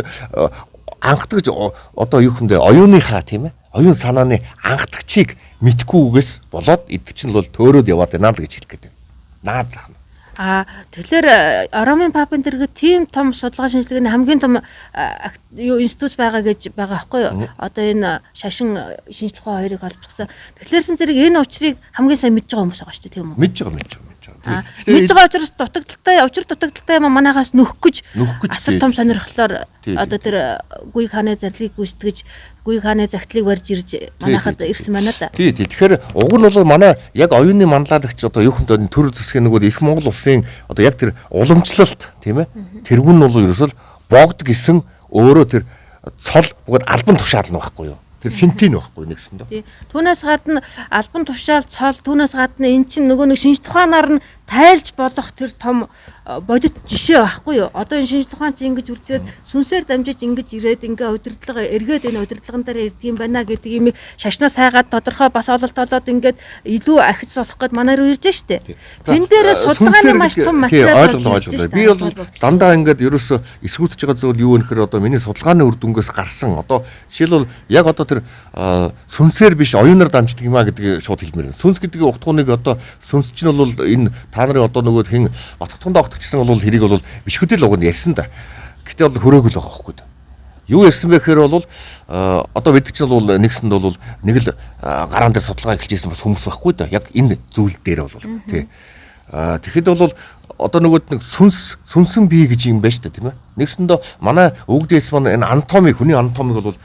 S4: анхдагч одоо юу хүндээ оюуныхаа тийм ээ оюун санааны анхдагчийг мэдхгүйгээс болоод эд чинь бол төөрөөд яваад байна л гэж хэлэх гээд байна. Наад зах нь.
S1: Тэгэхээр Ромын папын дэргэд тийм том судалгаа шинжилгээний хамгийн том институт байгаа гэж байгаа байхгүй юу? Одоо энэ шашин шинжилгээ хоёрыг олбцсан. Тэгэхээр зэрэг энэ учрыг хамгийн сайн мэдж байгаа хүмүүс байгаа шүү дээ тийм үү?
S4: Мэдж байгаа.
S1: Мэдж байгаа учраас дутагдaltaй манайхаас нөхөх гэж асар том сонирхлоор одоо тэр гүйг хааны зарлиг гүйцэтгэж гүйг хааны загтлыг барьж ирж манайхад ирсэн байна да.
S4: Тий. Тэгэхээр уг нь бол манай яг оюуны манлайлагч одоо юу хүнд төр засгийн нөгөө их Монгол улсын одоо яг тэр уламжлалт тийм ээ тэргүүн нь бол ерөөсөл богд гисэн өөрөө тэр цол бүгд албан тушаал нь байхгүй юу? Тэр синтин байхгүй нэгсэн дөө.
S1: Түүнээс гадна албан тушаал цол түүнээс гадна эн чинь нөгөө нэг шинж тухаанаар нь тайлж болох тэр том бодит жишээ байхгүй юу? Одоо энэ шинж тухаан чинь ингэж үржээд сүнсээр дамжиж ингэж ирээд ингээ удирдлага эргээд энэ удирдлаган дээр ирдэг юм байна гэдэг имийг шашнаас хайгаад тодорхой бас ололт олоод ингээд илүү ахиц болох гээд манай руу ирж штэ. Тэн дээр судалгааны маш том материал
S4: ойлгоо. Би бол дандаа ингээд ерөөсө эсгүүцэж байгаа зүйл юу вэ гэхээр одоо миний судалгааны үр дүнгээс гарсан одоо жишээлбэл яг одоо тэр сүнсээр биш оюунаар дамждаг юм а гэдгийг шууд хэлмээр. Сүнс гэдэг утгууныг одоо сүнс чинь бол энэ та нарын одоо нөгөө хэн батгтунд огтчихсан бол хэрийг бол бишхүдэл уг нь ярьсан да. Гэтэ бол хөрөөгөл байгаа байхгүй да. Юу ярьсан бэ гэхээр бол одоо бид чинь бол нэгсэнд бол нэг л гараан дээр судалгаа эхэлжсэн бас хүмүүс байхгүй да. Яг энэ зүйл дээр бол тий. Тэгэхэд бол одоо нөгөө нэг сүнсэн бие гэж юм байна шүү дээ тийм ээ. Нэгсэндээ манай өвгдээс маань энэ анатоми хүний анатомиг бол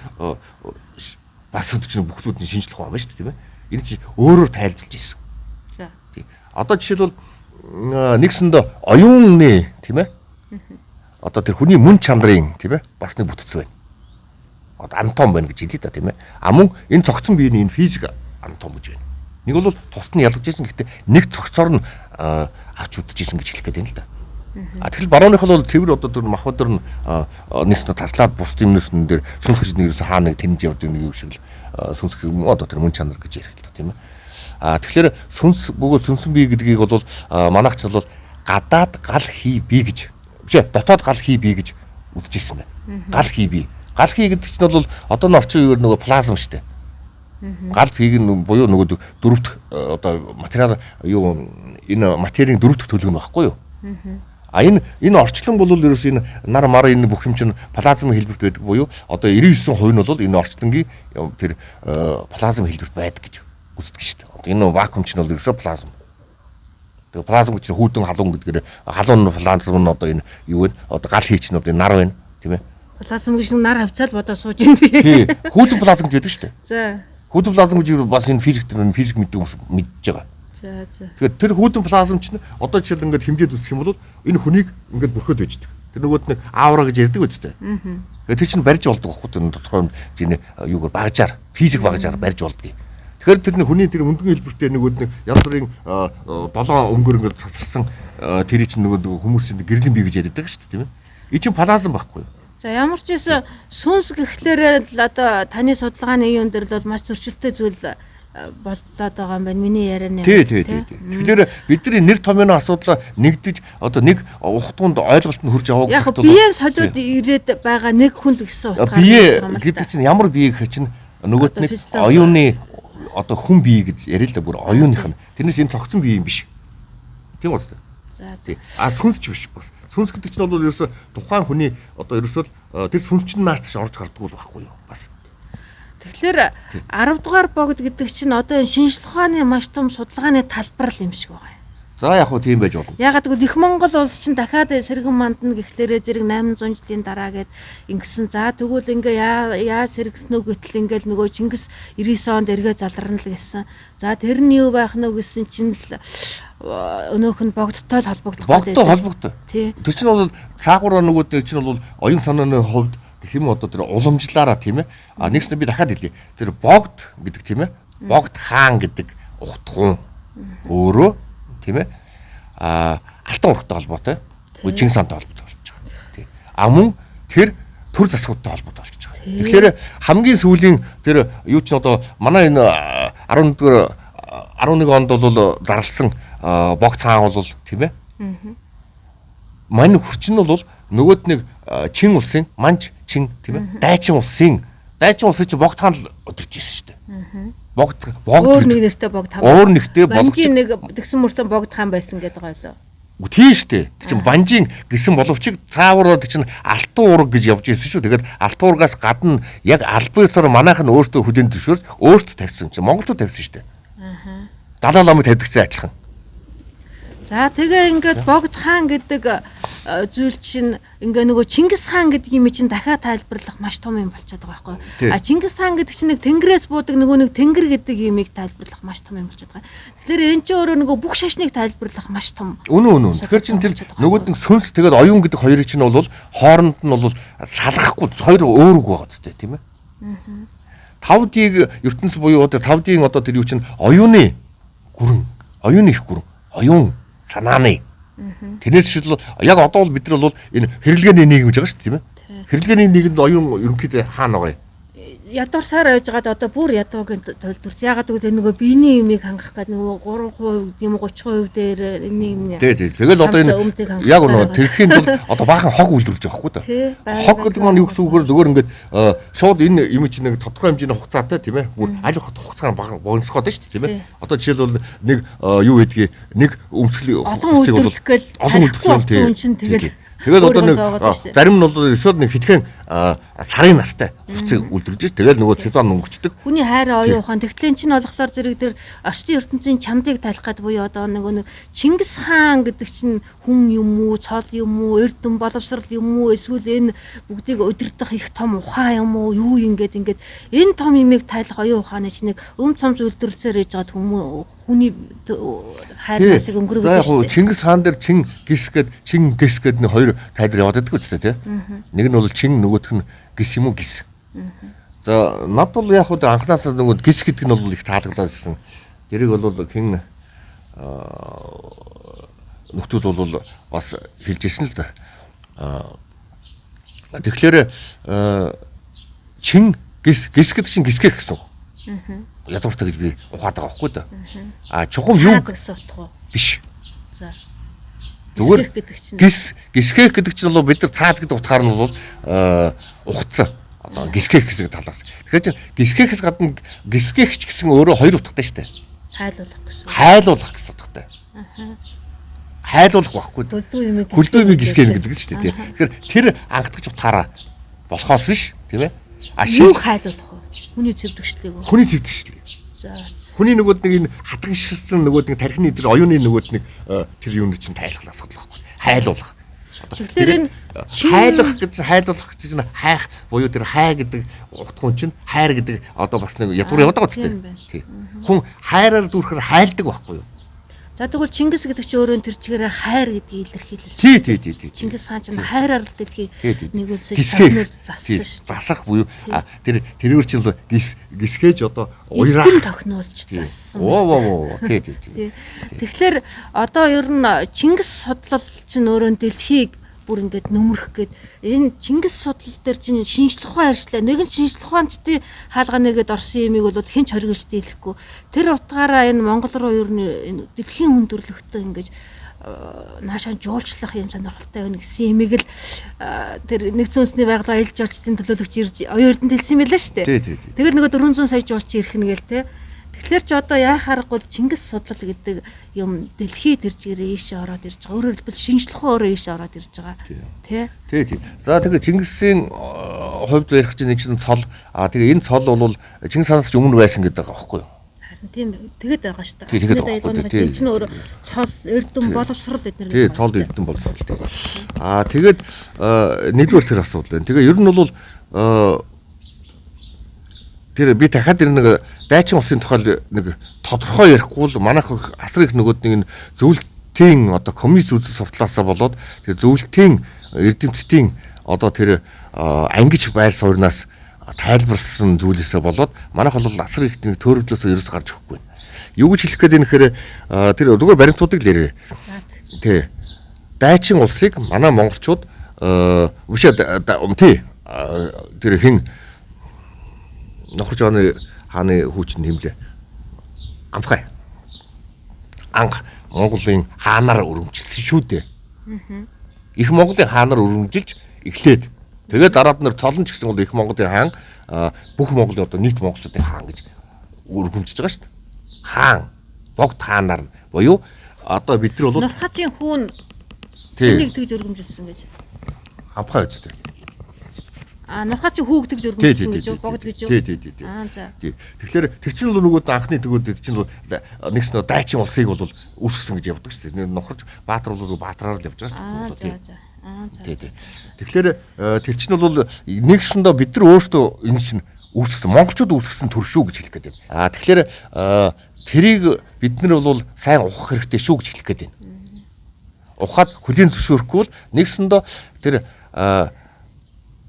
S4: бас өдөрч бүхлүүд нь шинжлэх ухаан байна шүү дээ тийм ээ. Энэ чинь өөрөөр тайлбарлаж ирсэн. Тий. Одоо жишээлбэл нэгсэндээ оюуны тийм ээ. Одоо тэр хүний мөн чанарын тийм ээ бас нэг бүтц байна. Одоо анатом байна гэж хэлээ та тийм ээ. Мөн энэ цогцсон биений энэ физик анатом гэж байна. Нэг бол тусад нь ялгаж ирсэн гэхдээ нэг цогцоор нь авч үзчихсэн гэж хэлэх гээд байна л да. Тэгэхээр барууных бол цэвэр одоо тэр махбодор нь нэгснэ таслаад бус юмнес нь дээр сүнс гэж нэг ерөөсө хаана нэг тэнд явдаг нэг юм шиг л сүнс гэх юм одоо тэр мөн чанар гэж ярих л да тийм ээ. Тэгэхээр сүнс бөгөө сүнсэн бие гэдгийг бол манайхч бол гадаад гал хий бие гэж биш дотоод гал хий бие гэж үзчихсэн байна. Гал хий бие. Гал хий гэдэг чинь бол одоо н орчин үеэр нөгөө плазм шүү дээ. Гал хийг нь буюу нөгөө дөрөвт одоо материал юу энэ материйн дөрөвт төлөв нь багхгүй юу? Энэ орчлон бол ерөөс энэ нар мар энэ бүх юм чинь плазмын хэлбэрт байдаг буюу одоо 99% нь бол энэ орчлонгийн тэр плазм хэлбэрт байдаг гэж үздэг шүү дээ. Одоо энэ вакуум чинь бол ерөөсөө плазм. Тэгээ плазм чинь хүүтэн халуун гэдгээр халуун плазм нь одоо энэ юу вэ? Одоо гал хий чинь одоо нар байна тийм ээ.
S1: Плазм гэж нар хавцаал бодоо сууж юм би.
S4: Тий. Хүүтэн плазм гэж байдаг шүү дээ.
S1: За.
S4: Хүүтэн плазм гэж бас энэ физик мэддэг хүмүүс мэдж байгаа.
S1: За.
S4: Тэгэхээр тэр хүүтэн плазм чинь одоо жишээл ингээд хэмжээд үсэх юм бол энэ хүнийг ингээд бүрхөөд байждаг. Тэр нөгөөд нэг аавра гэж ярьдаг үстэй. Тэгэхээр тэр чинь барьж болдог байхгүй тэр тодорхой жинэ юугаар багажаар физик багажаар барьж болдгийг. Тэгэхээр тэр хүний тэр өндгөн хэлбэртэй нөгөөд нэг янз бүрийн 7 өнгөр ингээд цацсан тэр чинь нөгөө хүмүүсийн гэрлийн бие гэж ярьдаг шүү дээ тийм ээ. Энэ чинь плазм байхгүй.
S1: За ямар ч байсан сүнс гэхлээр л одоо таны судалгааны юм дээр л маш зөрчилтэй зүйл боллоод байгаа юм байна. Миний ярианы.
S4: Тий. Тэгэхээр бидний нэр томьёоны асуудлаа нэгдэж одоо нэг ухтгуунд ойлголт нь хүрч аваагүй.
S1: Яг биеэ солиод ирээд байгаа нэг хүн л гэсэн утгаар
S4: бие гэдэг чинь ямар бие гэх чинь нөгөөт нэг оюуны одоо хүн бие гэж ярил л да бүр оюуных нь. Тэрнээс энэ тогтсон бие юм биш. Тийм үү? За. Сүнсч биш бас. Сүнс гэдэг чинь бол ерөөсө тухайн хүний одоо ерөөсөө тэр сүнсчин наарч орж гардггүй байхгүй юу? Бас.
S1: Тэгэхээр 10 дугаар богд гэдэг чинь одоо энэ шинжлэх ухааны маш том судалгааны талбар л юм шиг байгаа юм.
S4: За яг хөө тийм байж болно.
S1: Ягаад гэвэл их Монгол улс чинь дахиад сэргэн мандна гэхлээрээ зэрэг 800 жилийн дараа гээд ингэсэн. За тэгвэл ингээ яа сэргэнтнөө гэтэл ингээл нөгөө Чингис 99 онд эргээ залрна л гэсэн. За тэр нь юу байх нь гэсэн чинь л өнөөх нь богдтой л холбогдох гэдэг.
S4: Богдтой холбогдтой. Тэр чинь бол цаагаараа нөгөө чинь бол оюун санааны хувьд гэх юм одоо тэр уламжлаараа тийм ээ. Нэгс нь би дахиад хэлье. Тэр богд гэдэг тийм ээ. Богд хаан гэдэг ухтгун өөрөө тийм ээ. Алтан урагтай холбоотой. Чингис хаантай холбоотой болж байгаа. Тийм. Мөн тэр төр засгуудтай холбоотой болж байгаа. Тэгэхээр хамгийн сүүлийн тэр юу ч одоо манай энэ 11 онд бол зарласан богд хаан бол тийм ээ. Мань хүчин нь бол нөгөөд нэг чин улсын манж чин тийм ээ. Дайчин улсын чинь богд хаан л өдөрж ирсэн шүү дээ. Богд
S1: өөр нэг нэртэй богд хаан.
S4: Өөр нэгтэй богд.
S1: Банжийн нэг тэгсэн мөртөө богд хаан байсан гэдэг байгаа юу?
S4: Тийм шүү дээ. Тэр чинь банжийн гэсэн боловч цаавар чинь алтан ураг гэж явж ирсэн шүү. Тэгээд алтан урагаас гадна яг албаасаар манайх нь өөртөө хүлээн зөвшөөрч өөртөө тавьсан чинь монголчууд тавьсан шүү дээ. Далай ламыг тавьдагтай адилхан.
S1: За тэгээ ингээд богд хаан гэдэг зүйл чинь ингээ нөгөө Чингис хаан гэдэг юм чинь дахиад тайлбарлах маш том юм болчиход байгаа байхгүй. Чингис хаан гэдэг чинь нэг тэнгэрээс буудаг нөгөө нэг тэнгэр гэдэг юмыг тайлбарлах маш том юм болчиход байгаа. Тэгэхээр энэ ч өөрөө нөгөө бүх шашныг тайлбарлах маш том.
S4: Үнэн. Тэгэхээр чинь тэр нөгөөд нэг сүнс тэгээд оюун гэдэг хоёрыг чинь бол хооронд нь бол салгахгүй хоёр өөр үг байгаа зү тийм ээ. 5D-г ертөнц буюу одоо 5D-ийн одоо тэр юу чинь оюуны гүрэн, оюуны их гүрэн, оюун санааны. Тэрнээс шил яг одоо бол бид нар бол энэ хэрэглгээний нийгэмж байгаа шүү дээ тийм ээ. Хэрэглгээний нийгэмд оюун ерөнхийдөө хаана байгаа юм?
S1: Ядуурсаар яжгаад одоо бүр ядуугийн төлөвлөрс. Ягаад гэвэл нөгөө биений юмыг хангах гэдэг нөгөө 3% юм 30% дээр энэ юм.
S4: Тэгэл одоо энэ яг нөгөө тэрхийн тул одоо баахан хог үйлдвэрлэж байгаа хгүй да. Хог гэдэг нь юу гэсэн үгээр зөвөр ингээд шууд энэ юм чинь нэг тодорхой хэмжээний хугацаатай тийм ээ. Бүр аль хугацаар баахан богиносгоод байна шүү дээ тийм ээ. Одоо жишээлбэл нэг юу гэдгийг нэг өмсгөл
S1: хугацааг бол олон үйлдвэрлэх чинь
S4: тэгэл одоо нэг зарим нь бол эсвэл нэг хитгэн сарын настай хувцсыг үлдэрж ш. Тэгэл нөгөө сезон өнгөрчдөг.
S1: Хүний хайр оюун ухаан тэгтлэн чинь болохоор зэрэг тэр орчин ертөнцийн чандыг тайлах гээд буюу одоо нөгөө Чингис хаан гэдэг чинь хүн юм уу, цол юм уу, эрдэм боловсрал юм уу, эсвэл энэ бүгдийг удирдах их том ухаан юм уу, юу ингээд энэ том юмыг тайлах оюун ухааны чинь нэг цом зүйлдвэрлсээр ээж байгаа хүний хайр насыг өнгөрөөд
S4: шүү дээ. Чингис хаан дээр чин гис гээд нэг хоёр тайлбар яваад байдаг үстэй тий. Нэг нь бол чин нөгөөх нь гис юм уу гис. За над бол яг хөө анханаас нөгөө гис гэдэг нь бол их таалагдаад ирсэн. Тэрийг бол хэн нөхдүүд бол бас хэлж ирсэн л да. Тэгэхээр чин гис гэдэг чинь гисгэх гэсэн. Ядууртай гэж би ухаад байгаа байхгүй да. Чухам юу биш. За. Зүгээр гисгэх гэдэг чинь бол бид нар цааз гэдэг утгаар нь бол ухацсан. Одоо гисгэх гэсэн талаас. Тэгэхээр гисгэхээс гадна гисгэгч гэсэн өөрөө хоёр утгатай шүү дээ. Хайлуулах гэсэн утгатай. Хайлуулах байхгүй. Хөлдөө юм гисгэх гэдэг шүү дээ. Тэгэхээр тэр ангадагч утгаараа болохоос биш тийм ээ.
S1: Юу хайлуулах вэ? Хүний цэвдэгчлийг.
S4: Хүний цэвдэгчлийг. За. Хүний нөгөөд нэг энэ хатгашсан нөгөөд нэг тархины тэр оюуны нөгөөд нэг тэр юунд чинь тайлах асуудал байхгүй. Хайлуулах.
S1: Тэгэхээр энэ
S4: хайлуулах гэж нь хайх буюу тэр хай гэдэг утгын чинь хайр гэдэг одоо бас нэг ядуур яваад байгаа үстэй. Хүн хайраар дүүрхээр хайлдаг байхгүй юу?
S1: За тэгвэл Чингис гэдэг чинь өөрөө тэр чигээрээ хайр гэдгийг илэрхийлсэн.
S4: Тий.
S1: Чингис хаан чинь хайраар л дэлхий нэгүүлсэн
S4: зассан шүү. Засах буюу тэрээр чинь гисгээж одоо уйрах
S1: тохинулж зассан.
S4: Тий.
S1: Тэгэхээр одоо ер нь Чингис судлал чинь өөрөө дэлхийг бүр ингээд нөмрөх гээд энэ Чингис судлал дээр чинь шинжлэх ухаан ярьчлаа. Нэг нь шинжлэх ухаанчдын хаалганаагээд орсон юмыг бол хэн ч хоригж дийлэхгүй. Тэр утгаараа энэ Монгол руу ер нь дэлхийн хүндрэлтөө ингээд наашаа жуулчлах юм сонирхолтой байна гэсэн имийг л тэр нэгдсэн үндэсний байгууллага ээлж жуулчдын төлөөлөгч ирж оюун эрдэнэ хэлсэн байлаа шүү дээ. Тэгэхээр нөгөө 400 сая жуулч ирэх нь гээл те. Тэгэхээр ч одоо яхаарахгүй Чингис судлал гэдэг юм дэлхийд ирж гэрээ ийшээ ороод ирж байгаа. Өөрөөр хэлбэл шинжлэх ухаан өөрөө ийшээ ороод ирж байгаа. Тий.
S4: За тэгээ Чингисийн хувьд ярих чинь нэг чинь цол тэгээ энэ цол бол Чингис ханаас ч өмнө байсан гэдэг байгаа байхгүй юу?
S1: Тийм тэгээд байгаа шүү дээ.
S4: Тэгээд байгаа.
S1: Тийм чинь өөр цол эрдэм боловсрал эднэр.
S4: Тийм цол эрдэм боловсрал. Тэгээд нэгдүгээр тэр асуудал байна. Тэгээ ер нь бол тэр би дахиад нэг дайчин улсын тохиол нэг тодорхой ярихгүй л манайх асар их нөгөөдний зөвлөлтийн одоо коммунист үзэл судлаасаа болоод тэр зөвлөлтийн эрдэмтдийн одоо тэр ангиж байр суурнаас тайлбарлсан зүйлээсээ болоод манайх бол асар их төөрөглөөсөө ерөөс гарч өгөхгүй. Юу гэж хэлэх гээд нэхэр тэр зүгээр баримтуудыг л ярив. Тий. Дайчин улсыг манай монголчууд тэр хин нохорч хааны хүүчин нэмлээ. Амхай. Анх Монголын хаанаар өргөмжилсэн шүү дээ. Их Монголын хаанаар өргөмжилж эхлээд тэгээд дараад нь цолон ч гэсэн бол их Монголын хаан бүх Монголын одоо нийт монголчуудын хаан гэж өргөмжиж байгаа шүү дээ. Хаан, богд хаанаар буюу одоо бид нар бол
S1: Нурхачийн хүүн энийг тэгж өргөмжилсэн гэж.
S4: Амхай үстэй.
S1: Нурхачийн хүүг тэгж өргөмжилсэн гэж богд гэж.
S4: Тий. Тэгэхээр тэр чинь л нөгөө анхны төгөөд чинь нэгс нөө дайчин улсыг бол үүсгэсэн гэж явдаг шүү дээ. Нохорч Баатар бол Баатараар л явж байгаа шүү дээ. Тий. Тэгэхээр тэр чинь бол нэгсэндээ бид нар өөрсдөө энэ чинь үүсгэсэн монголчууд үүсгэсэн төр шүү гэж хэлэх гээд байна. Тэгэхээр тэрийг бид нар бол сайн ухах хэрэгтэй шүү гэж хэлэх гээд байна. Ухаад хөлийн зөвшөөрөхгүй бол нэгсэндээ тэр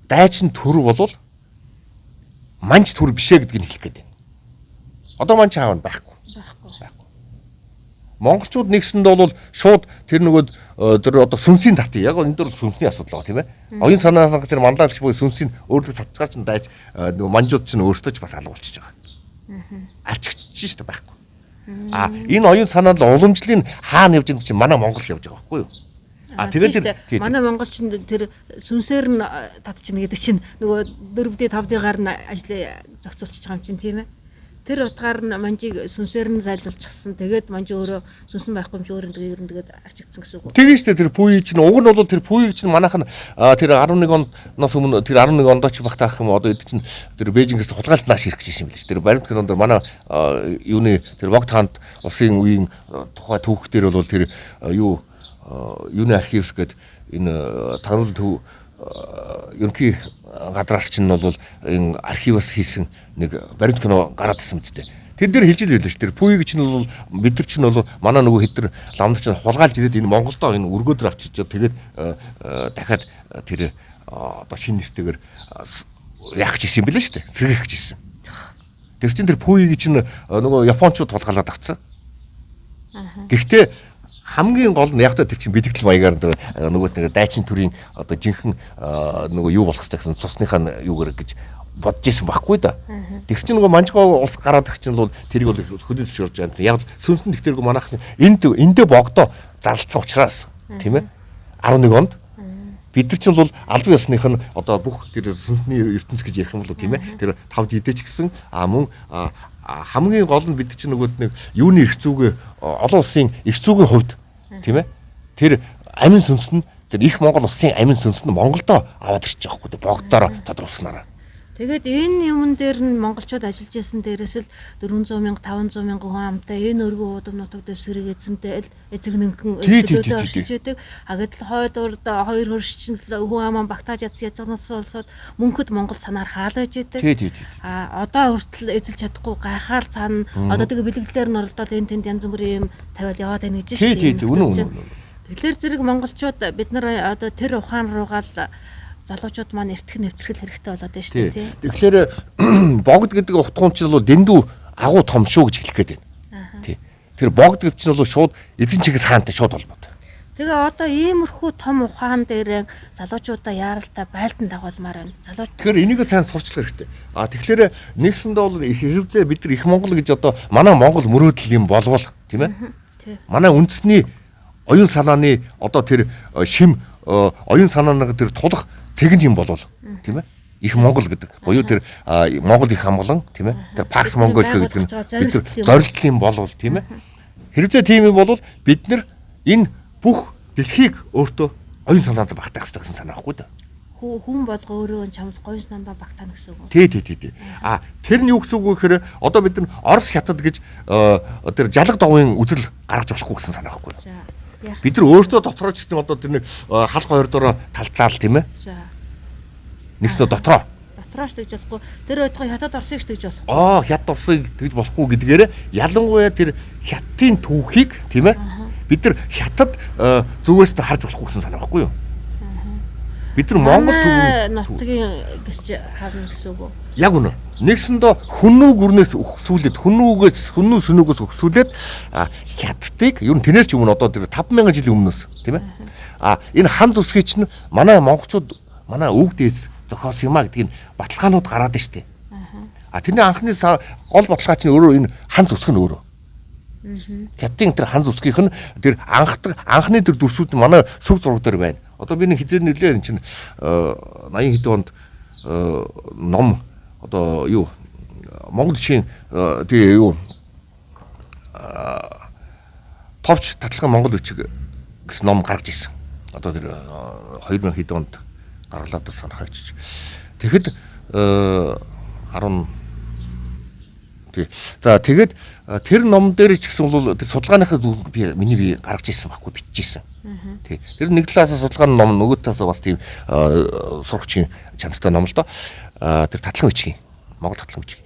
S4: дайчин төр бол манч төр бишээ гэдгийг хэлэх гээд байна. Одоо манч аав нь байхгүй. Монголчууд нэгсэндээ бол шууд тэр нөгөө тэр одоо сүнсийн татъя. Яг энэ дөр сүнсний асуудал байгаа тийм ээ. Оюун санаанаа тэр мандаалагч буюу сүнсийн өөрөлдөх татцгаар чинь дайж нөгөө манжууд чинь өөрсдөө ч бас алга болчихж байгаа. Арчигч шүү дээ байхгүй. Энэ оюун санаа л уламжлалын хаана явж байгаа чинь манай Монгол явж байгаа байхгүй юу? Тэгээд
S1: манай монголчин тэр сүнсээр нь татчихна гэдэг чинь нөгөө 4D 5D-гаар нь ажлыг зохицуулчих байгаа юм чинь тийм ээ. Тэр утгаар нь манжийг сүнсээр нь зайлуулчихсан. Тэгээд манжи өөрөө сүнсэн байхгүй юм чи өөрөө тэгээд арчигдсан гэсэн үг.
S4: Тэгээ шүү дээ тэр пүүи чинь уг нь бол тэр пүүийг чинь манайх нь тэр 11 оноос өмнө тэр 11 онд ч багтаах юм одоо эд чинь тэр Бээжингээс хулгайлт нааш ирэх гэсэн юм биш. Тэр баримт кинонд манай юуны тэр Богд хаанд улсын үеийн тухай түүхтэр бол тэр юуны архивс гэдэг энэ тагнуулын төв ерөнхий гадраас чинь бол энэ архиваас хийсэн нэг баримт кино гараад ирсэн мэт. Тэр дээр хэлж ийлээ шүү. Тэр пүүийг чинь бол бид нар чинь бол манай нөгөө хэдэр ламнар чинь хулгайлж ирээд энэ Монголдоо энэ өргөөдөр авчиж тэгээд дахиад тэр одоо шинэ нэртэйгээр яах гэж ирсэн бэлээ шүү дээ. Сэргийх гэж ирсэн. Тэр чинь тэр пүүийг чинь нөгөө японочууд хулгайлаад авцсан. Гэхдээ хамгийн гол нь яг тэр чинь бэлтгэл маягаар нөгөө дайчин төрийн одоо жинхэнэ нөгөө юу болох хэрэгтэй гэсэн цусныхаа юугаар гэж бодож исэн байхгүй да. Тэгс чинь нөгөө манжгоо улс гараад их чинь бол тэрийг бол хөдөлж зөвшөөрж байгаа юм. Яг сүнсэн тэгтэргүй манайх эндээ богдоо зарлцсан учраас тийм ээ 11 онд бид нар чинь бол албан ёсных нь одоо бүх тэр сүнсний ертөнц гэж ярих юм бол тийм ээ тэр 5 дэдэж гисэн мөн хамгийн гол нь бид чинь нөгөө нэг юуны эрх зүйгээ олон улсын эрх зүйгийн хувьд тийм ээ тэр амин сүнс нь тэр их Монгол улсын амин сүнс нь Монголдо аваад ирчих жоохгүй богдоор тодруулснараа.
S1: Тэгээд энэ юмн дээр нь монголчууд ажиллаж байсан дээрээс л 400 мянга 500 мянган хүн амтай энэ өргөн уудам нутаг дэвсгэрийг эзэмтэй эзэгнэнхэн өрсөлдөө оршиж байдаг. Гэтэл хойд урд хоёр хөршчин хүн аман багтааж язганаас болсоод мөнхөд Монгол санаар хаалж байдаг. Одоо хүртэл эзэлж чадахгүй гайхаар цаана одоо тэгээ бэлгэлээр нь оролдоод энэ тэнд янз бүрийн юм тавиал яваад байна гэж шүү дээ. Тэгэхээр зэрэг монголчууд бид нар одоо тэр ухаан руугаа л залуучууд маань эртхэн нэвтрэх хэрэгтэй болоод байна шүү дээ. Тэгэхээр
S4: богд гэдэг утгуун чинь бол дэндүү агуу том шүү гэж хэлэх гээд байна. Тий. Тэр богд гэдэг чинь бол шууд эзэн Чингис хаантай шууд холбоотой.
S1: Тэгээ одоо иймэрхүү том ухаан дээр залуучуудаа яаралтай байлдан дагуулмаар байна. Залууч
S4: Тэгэхээр энийг сайн сурчлах хэрэгтэй. Тэгэхээр нэгсэндээ бол хэрэгцээ бид нар их Монгол гэж одоо манай Монгол мөрөөдөл юм болвол тийм ээ. Манай үндэсний оюун санааны одоо тэр шим оюун санааны тэр тулах цэгэн юм болвол тийм ээ. Их Монгол гэдэг. Буюу тэр Монгол их хамглан тийм ээ. Тэр Пакс Монгол гэдэг нь бид нар зорилт юм болвол тийм ээ. Хэрэгцээ тийм юм болвол бид нар энэ бүх дэлхийг өөртөө оюун санаанд багтаах хэрэгтэй гэсэн санаа байхгүй да.
S1: Хүн болго өөрөө чамд гоё санаандаа багтаана гэсэн үг.
S4: Тий. Тэр нь юу гэсэн үг вэ гэхээр одоо бид нар Орос хятад гэж тэр жалга довын үзэл гаргаж болохгүй гэсэн санаа байхгүй. Бид нар өөртөө дотроо ч гэсэн одоо тэр нэг халах хоёр дороо талцаал тийм ээ. Нэгсээ дотроо
S1: Дотроош тэгж болохгүй. Тэр өдгөө хятад Оросыг ч тэгж болохгүй.
S4: Хятад Оросыг тэгж болохгүй гэдгээр ялангуяа тэр хятадын түүхийг тийм ээ. Бид нар хятад зүгээс нь харж болохгүй гэсэн санаа байхгүй юу? Бид нар Монгол
S1: нутгийн гэж харна гэсэн үг үү?
S4: Яг үнэ. Нэгсэндээ хүннүү гүрнээс өгсүүлээд хүннүү сүнүүгээс өгсүүлээд хятадыг ер нь тэрнээс ч өмнө одоо тэр 5000 жилийн өмнөөс тийм ээ. Энэ хан зүсгийг чинь манай монголчууд манай өвөг дээс зохиосон юм а гэдгийг баталгаанууд гараад штэ. Тэрний анхны гол баталгаа чинь өөрөө энэ хан зүсг нь өөрөө. Хятадын тэр хан зүсгийнх нь тэр анхны тэр дүрсүүд манай сүг зураг дээр байна. Одоо би нэг хизээр нэлээ чинь 80 хэдэн онд ном одоо юу Монгол чин тэгээ юу товч татлагын Монгол үчиг гэсэн ном гаргаж ирсэн. Одоо тэр 2000 хэдэн онд гарлаад санахаач. Тэгэхэд 10 тий. За тэгээд тэр ном дээр ч гэсэн бол тэр судалгааныхаа зүйл би гаргаж ирсэн байхгүй биччихсэн. Тий. Тэр нэг талаас судалгааны ном нөгөө талаас бас тийм сурагчийн чанартай ном л доо. Тэр татлагын бичгийн Монгол татлагын бичиг.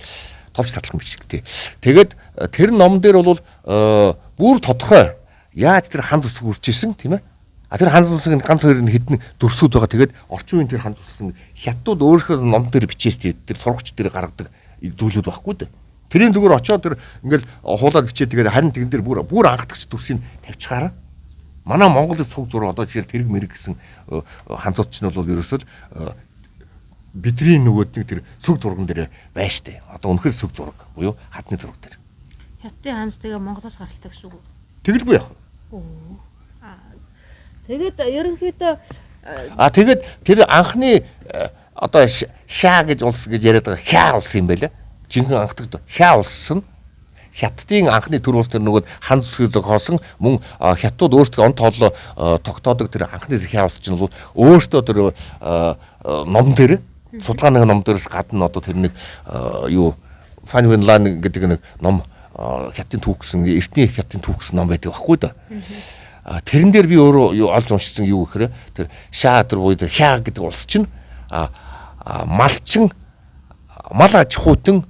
S4: Товч татлагын бичиг тий. Тэгээд тэр ном дээр бол бүр тодорхой яаж тэр ханд үсэг үржижсэн тийм ээ. Тэр хан зүсгийн ганц хоёр нь хэдэн дүрсүүд байгаа. Тэгээд орчин үеийн тэр хан зүсгийн хятадууд өөрийнхөө ном дээр бичээстэй тэр сурагч дээр гаргадаг зүйлүүд байхгүй дээ. Тэрийн зүгээр очоод тэр ингээл хуулаад бичээ тэгээд харин тэгэн дээр бүр анхдагч дүрсийг тавьчихаараа. Манай Монголын сүг зураг одоо жишээл тэрэг мэрэг гэсэн ханцуудч нь бол ерөөсөө бидний нөгөөд нэг тэр сүг зурган дээр байна штэ. Одоо үнэхээр сүг зураг буюу хадны зураг дээр.
S1: Хятадын ханц тэгээ Монголоос гаралтай гэсэн үг.
S4: Тэгэлгүй яах.
S1: Тэгээд ерөнхийдөө
S4: тэгээд тэр анхны одоо шаа гэж улс гэж яриад байгаа хаа улс юм байлаа. Жинхэнэ анхдагд хаа улс нь хятадын анхны төр улс тэр нөгөө хан зүсгийг зохиосон мөн хятадууд өөрсдөө он тооллоо тогтоодог тэр анхны хаа улс чинь бол өөртөө тэр ном дээр судалгааны ном дээрс гадна одоо тэр нэг юу Фан Винлан гэдэг нэг ном хятадын түүх гэсэн эртний хятадын түүх гэсэн ном байдаг байхгүй да. Тэрэн дээр би өөрөө олж уншсан юу гэхээр тэр шаа тэр буюу хаа гэдэг улс чинь малчин мал аж ахуйтан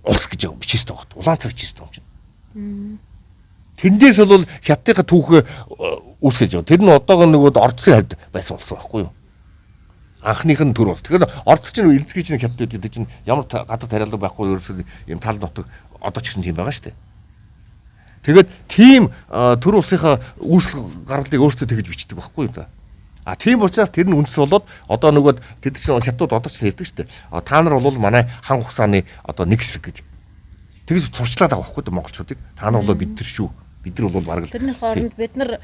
S4: улс гэж бичсэн байгаа. Улаанцаг бичсэн юм чинь. Тэндээс бол хятадын түүхээ үүсгэж байгаа. Тэр нь одоогоо нөгөө ордсын хавьд байсан улс байхгүй юу? Анхных нь төр улс. Тэгэхээр ордс чинь элцгий чинь хятад гэдэг чинь ямар гадаад тариалга байхгүй ерөөсөө юм тал нутаг одоо ч гэсэн тийм байгаа шүү дээ. Тэгээд тийм төр улсынхаа үүсэл гаргалыг өөрсдөө тэгж бичдэг байхгүй юу да. Тийм учраас тэр нь үндэс болоод одоо нөгөө тэд чинь хятадууд одоо ч хэлдэг шүү дээ. Та нар бол манай хан хугацааны одоо нэг хэсэг гэж. Тэгж туршлаад байгаа байхгүй юу монголчуудыг. Та нар бол бид нар шүү. Бид нар бол бараг л
S1: тэрний хооронд бид нар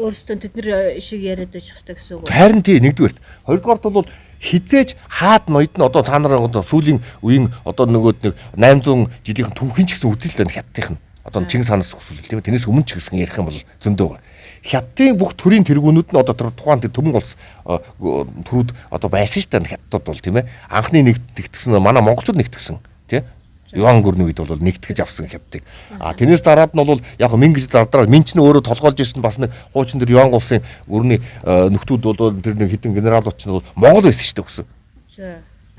S1: өөрсдөө тэдний шиг яриад байж хэвчээ гэсэн үг.
S4: Харин тий нэгдүгээрт. Хоёрдугаарт бол хизээж хаад ноёд нь одоо та нар одоо сүүлийн үеийн одоо нөгөө нэг 800 жилийн түүхийн ч гэсэн үзэлтэй хятадынх нь одоо Чингис хаанаас өсвөл тийм тэрнээс өмнө ч гэсэн ярих юм бол зөндөө байна. Хятадын бүх төрийн тэргүүнүүд нь одоо тухайн тэр төмөн улс төрүүд одоо байсан шүү дээ хятадууд бол тийм ээ. Анхны нэгтгэсэн манай монголчууд нэгтгэсэн тийм Юан гүрний үед бол нэгтгэж авсан хятадыг. Тэрнээс дараад нь бол яг мэн гэж дараа мэн ч өөрөө толгоолж ирсэн бас нэг хуучин тэр Юан улсын гүрний нөхдүүд бол тэр нэг хитэн генералууд ч бол Монгол байсан шүү дээ гэсэн.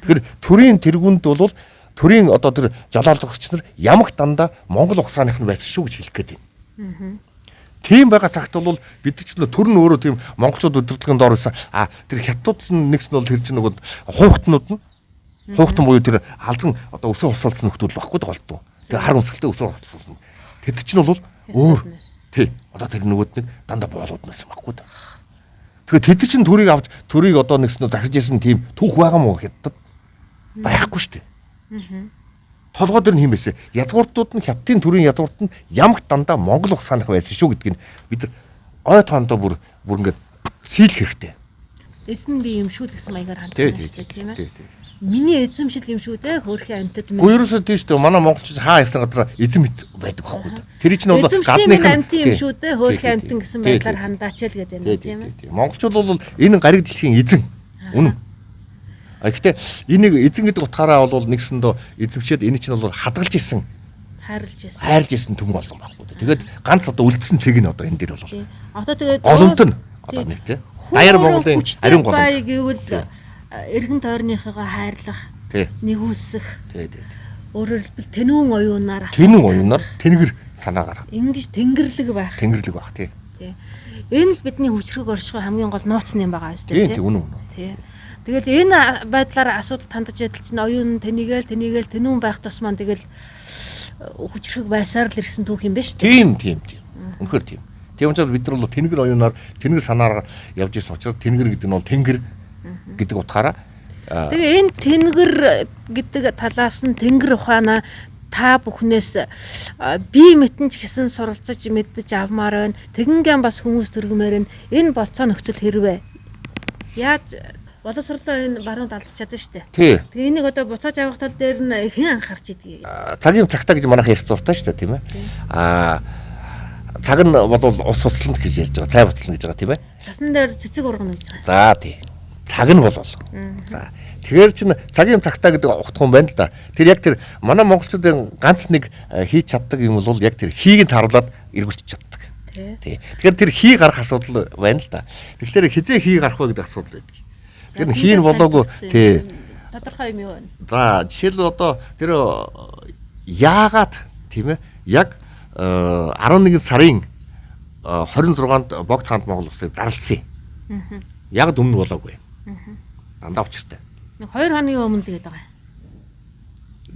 S4: Тэгэхээр төрийн тэргүүнд бол төрийн одоо тэр жолоолгогч нар ямаг дандаа Монгол ухсааных нь байсан шүү гэж хэлэх гээд байна. Тийм байгаа цагт бол бид ч төр нь өөрөө тийм монголчууд удирдлагын доор байсан. Тэр хятадууд нэгс нь бол тэр чинь нөгөө хуухтнууд нь хуухтан буюу тэр халзан одоо өсөө усалсан нөхдөл баггүй голдуу. Тэр хар өмсгөлтэй өсөө усалсан. Тэд чинь бол өөр Тий. Одоо тэр нөгөөд нэг дандаа боолууд байсан байхгүй да. Тэгэхээр тэд чинь төрийг авч төрийг одоо нэгснөө захиж исэн тийм түүх байгаа мó хятад байхгүй шүү дээ. Толгой дээр нь хэм байсан. Ядгууртууд нь хятадын төрийн ядгуурт нь ямагт дандаа Монгол ус санах байсан шүү гэдгийг бид нар ой тоонтой бүр ингээд сийлэх хэрэгтэй.
S1: Эзэн би юм шүү гэсэн маягаар хандсан шүү дээ тийм ээ.
S4: Тий.
S1: Миний эзэмшил юм шүү дээ хөөрхийн амьтад минь.
S4: Ерөөсөө тийм шүү дээ. Манай монголчууд хаа явсан газар эзэн мэт байдаг байхгүй да. Тэр чинь бол
S1: гадны амьтан юм шүү дээ хөөрхийн амьтан гэсэн байдлаар хандаач л гэдэг юм тийм ээ.
S4: Монголчууд бол энэ гариг дэлхийн эзэн. Үнэн. Гэхдээ энийг эзэн гэдэг утгаараа бол нэгсэндөө эзэмшээд энэ чинь бол хадгалж исэн. Хайрлж исэн түн болгон байхгүй да. Тэгээд ганц одоо үлдсэн цэг нь одоо энэ дээр бол.
S1: Одоо тэгээд
S4: голомт нь одоо нэг тийм. Даяар Монголын ариун голомт
S1: гэвэл эргэн тойрныхойгоо хайрлах, нэгүсэх. Өөрөөр хэлбэл тэнүүн оюунаар
S4: тэнгэр санаагаар.
S1: Ингиж тэнгэрлэг байх.
S4: Тий.
S1: Энэ л бидний хүчрэг оршихуй хамгийн гол нууц юм байгаа шүү дээ.
S4: Тий, үнэн.
S1: Тий. Тэгэл энэ байдлаар асуудал тандаж байдал чинь оюун тэнийгээл тэнүүн байх тусмаа тэгэл хүчрэг байсаар л ирсэн түүх юм байна шүү дээ.
S4: Тийм. Үнэхээр тийм. Тийм учраас бид нар бол тэнгэр оюунаар тэнгэр санаараа явж ирсэн учраас тэнгэр гэдэг нь бол тэнгэр гэдэг утгаараа
S1: тэгээ энэ тэнгэр гэдэг талаас нь тэнгэр ухаанаа та бүхнээс бие мэтэн ч гэсэн суралцаж мэддэж авмаар байна. Тэгингэн бас хүмүүс төргмээр байна. Энэ болцоо нөхцөл хэрвээ яаж боловсруулаа энэ баруунд алдчихад байна шүү дээ. Тэгээ энийг одоо буцааж авах тал дээр нь хэн анхаарч идгийг.
S4: Цагийн цагтаа гэж манайх ярьж дуртай шүү дээ тийм ээ. Цаг нь бол ус сусланд гэж ярьж байгаа. Цай бутлан гэж байгаа тийм ээ.
S1: Цасан дээр цэцэг ургана гэж байгаа.
S4: За тийм. Цаг нь бол. За тэгэхээр чинь цагийн цагтаа гэдэг утга юм байна л да. Тэр яг тэр манай монголчуудын ганц нэг хийж чаддаг юм бол яг тэр хийг нь тааруулаад эргүүлчих чаддаг. Тий. Тэгэхээр тэр хий гарах асуудал байна л да. Тэгэхээр хизээ хий гарах вэ гэдэг асуудал байдаг. Тэр хий нь болоогүй тий.
S1: Тодорхой юм юу вэ?
S4: За жишээлбэл одоо тэр яагаад тийм ээ яг 11 сарын 26-нд Богд хаант Монгол улсыг зарласан. Яг өмнө болоогүй. Дандаа учиртай.
S1: 2 хоногийн өмнө л гээд байгаа.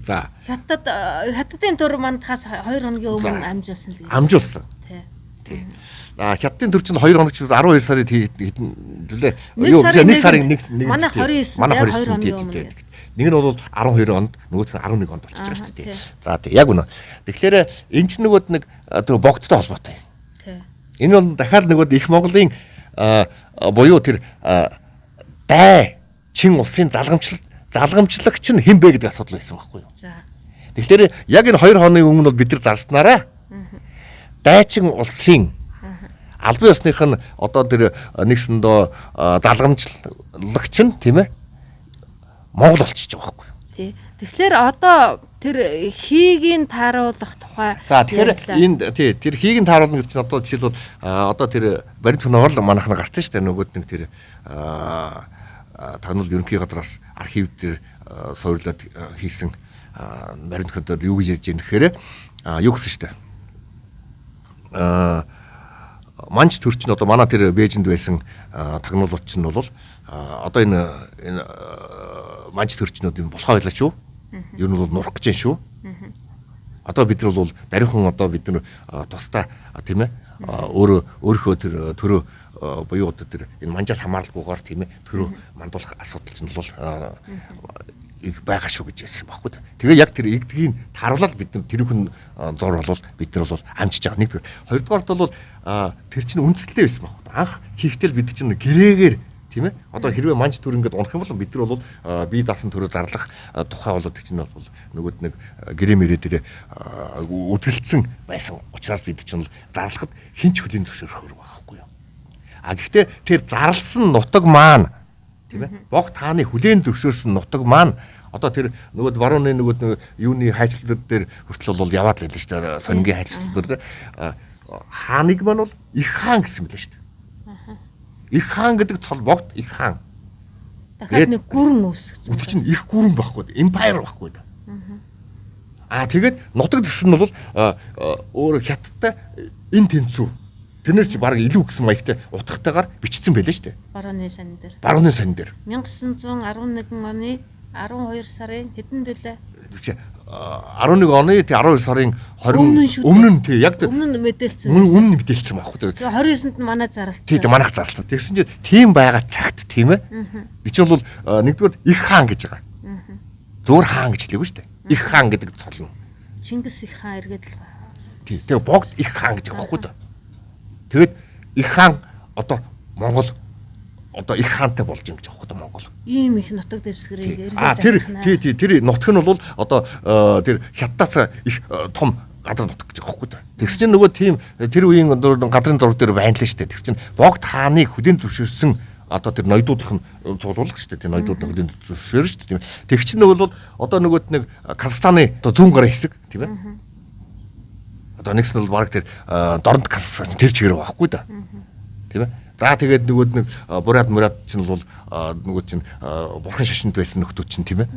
S4: За.
S1: Хятадын төр мандахаас 2 хоногийн өмнө амжуулсан л.
S4: Амжуулсан. Тий. Хятадын төр чинь 2 хоног ч 12 сарын хэдэн лээ. Юу гэж 1 сарын 1
S1: манай 29
S4: тий. Нэг нь бол 12 онд, нөгөөх нь 11 онд болчихж байгаа шүү дээ. За тий. Яг үнэ. Тэгэхээр энэ ч нөгөөд нэг богдтой холбоотой. Тий. Энэ бол дахиад нөгөөд их Монголын буюу тэр дай чин улсын залгамжлагч нь хэн бэ гэдэг асуудал байсан байхгүй юу? За. Тэгэхээр яг энэ 2 хоногийн өмнө бол бид нар зарснараа дайчин улсын албан ёсных нь одоо тэр нэгсэндөө залгамжлагч нь тийм ээ Монгол болчихж байгаа байхгүй юу?
S1: Тий. Тэгэхээр одоо тэр хийг тааруулах тухай.
S4: За тэгэхээр энд тий тэр хийг тааруулна гэдэг чинь одоо жишээлбэл одоо тэр баримт хүнээр л манайх нь гарсан шүү дээ. Нөгөөд нэг тэр танил ерөнхий гадраас архив дээр суурлаад хийсэн баримт хүнээр юу гэж ярьж байгаа нэхээр юу гэсэн шүү дээ. Манч төрч нь одоо манай тэр Бээжинд байсан тагнуулууд чинь бол одоо энэ манч төрчнүүд юм болохоо байлаа шүү. Ер нь бол нурах гэж шүү. Одоо бид нар бол дариухан одоо бид нар тусдаа тийм ээ өөрийнхөө тэр төрөө буюу одоо тэр энэ манжаас хамааралгүйгээр тийм ээ төрөө мандуулах асуудал чинь бол их байгаа шүү гэж хэлсэн баггүй. Тэгээ яг тэр игдгийг тааруулаад бид нар тэрүүхэн зур болвол бид нар бол амжиж байгаа. Нэг хоёрдугаарт бол тэр чинь үндэслэлтэй байсан баггүй. Анх хийхдээ бид чинь гэрээгээр тийм ээ одоо хэрвээ манж төр ингээд унах юм бол бид нар бол бие даасан төрөө зарлах тухай болоод тэр чинь бол нөгөөд нэг гэрээ мэрээ дээр үтгэлцсэн байсан учраас бид чинь зарлахад хинч хөлийн зөвшөөрөх хэрэг байхгүй юу. Гэхдээ тэр зарлсан нутаг маань тийм ээ богд хааны хүлээн зөвшөөрсөн нутаг маань одоо тэр нөгөөд барууны нөгөөд юуны хайцлууд дээр хүртэл бол яваад л байлаа шүү дээ. Сонингийн хайцлууд дээр хааныг маань бол их хаан гэсэн мэлээ шүү дээ. Их хаан гэдэг цол богд их хаан.
S1: Дахиад нэг гүрэн үүсгэж.
S4: Үт чинь их гүрэн байхгүй. Empire байхгүй да. Тэгээд нутаг дэвшин нь бол өөр хятадтай энэ тэнцүү. Тэрнээс чи баг илүү гэсэн маягтай утгатайгаар бичсэн байлээ шүү дээ.
S1: Барууны сан дээр.
S4: Барууны сан дээр.
S1: 1911 оны 12 сарын хэдэн дөлөө?
S4: 11 оны тий 12 сарын 20
S1: Өмнө нь шүү дээ.
S4: өмнө нь тий яг
S1: Өмнө нь мэдээлсэн.
S4: өмнө мэдээлсэн байхгүй тий.
S1: Тэгээ 29-нд манай зарлалт.
S4: Тий манайх зарлсан. Тэгсэн чинь тийм байгаа цагт тийм ээ. Би чинь бол нэгдүгээр их хаан гэж байгаа. Зөөр хаан гэж хэлээгүй шүү дээ. Их хаан гэдэг цолно.
S1: Чингис их хаан эргээд л.
S4: Тий. Тэгээ богд их хаан гэж байгаа байхгүй да. Тэгээд их хаан одоо Монгол одоо их хаантай болж юм гэж байгаа байхгүй да Монгол.
S1: Ийм их нутаг дэвсгэрийг
S4: тэр нутаг нь бол одоо тэр хятадаас их том гадар нутаг гэж байгаа байхгүй да. Тэгс чинь нөгөө тийм тэр үеийн гадрын зураг дээр байна л шүү дээ. Тэгс чинь богд хааныг хүлээн зөвшөөрсөн одоо тэр ноёдуудын цуглуулга шүү дээ. Тэр ноёдуудын хүлээн зөвшөөрсөн шүү дээ. Тийм. Тэг чинь нөгөө бол одоо нөгөөт нэг Казахстаны одоо зүүн гарын хэсэг тийм ээ. Одоо нэгс нь бол баг тэр дорнод Казахстан тэр чигээр байхгүй да. Тийм ээ. За тэгээд нөгөөд нэг бурад чинь бол нөгөө чинь бурхан шашинд байсан нөхдүүд чинь тийм ээ.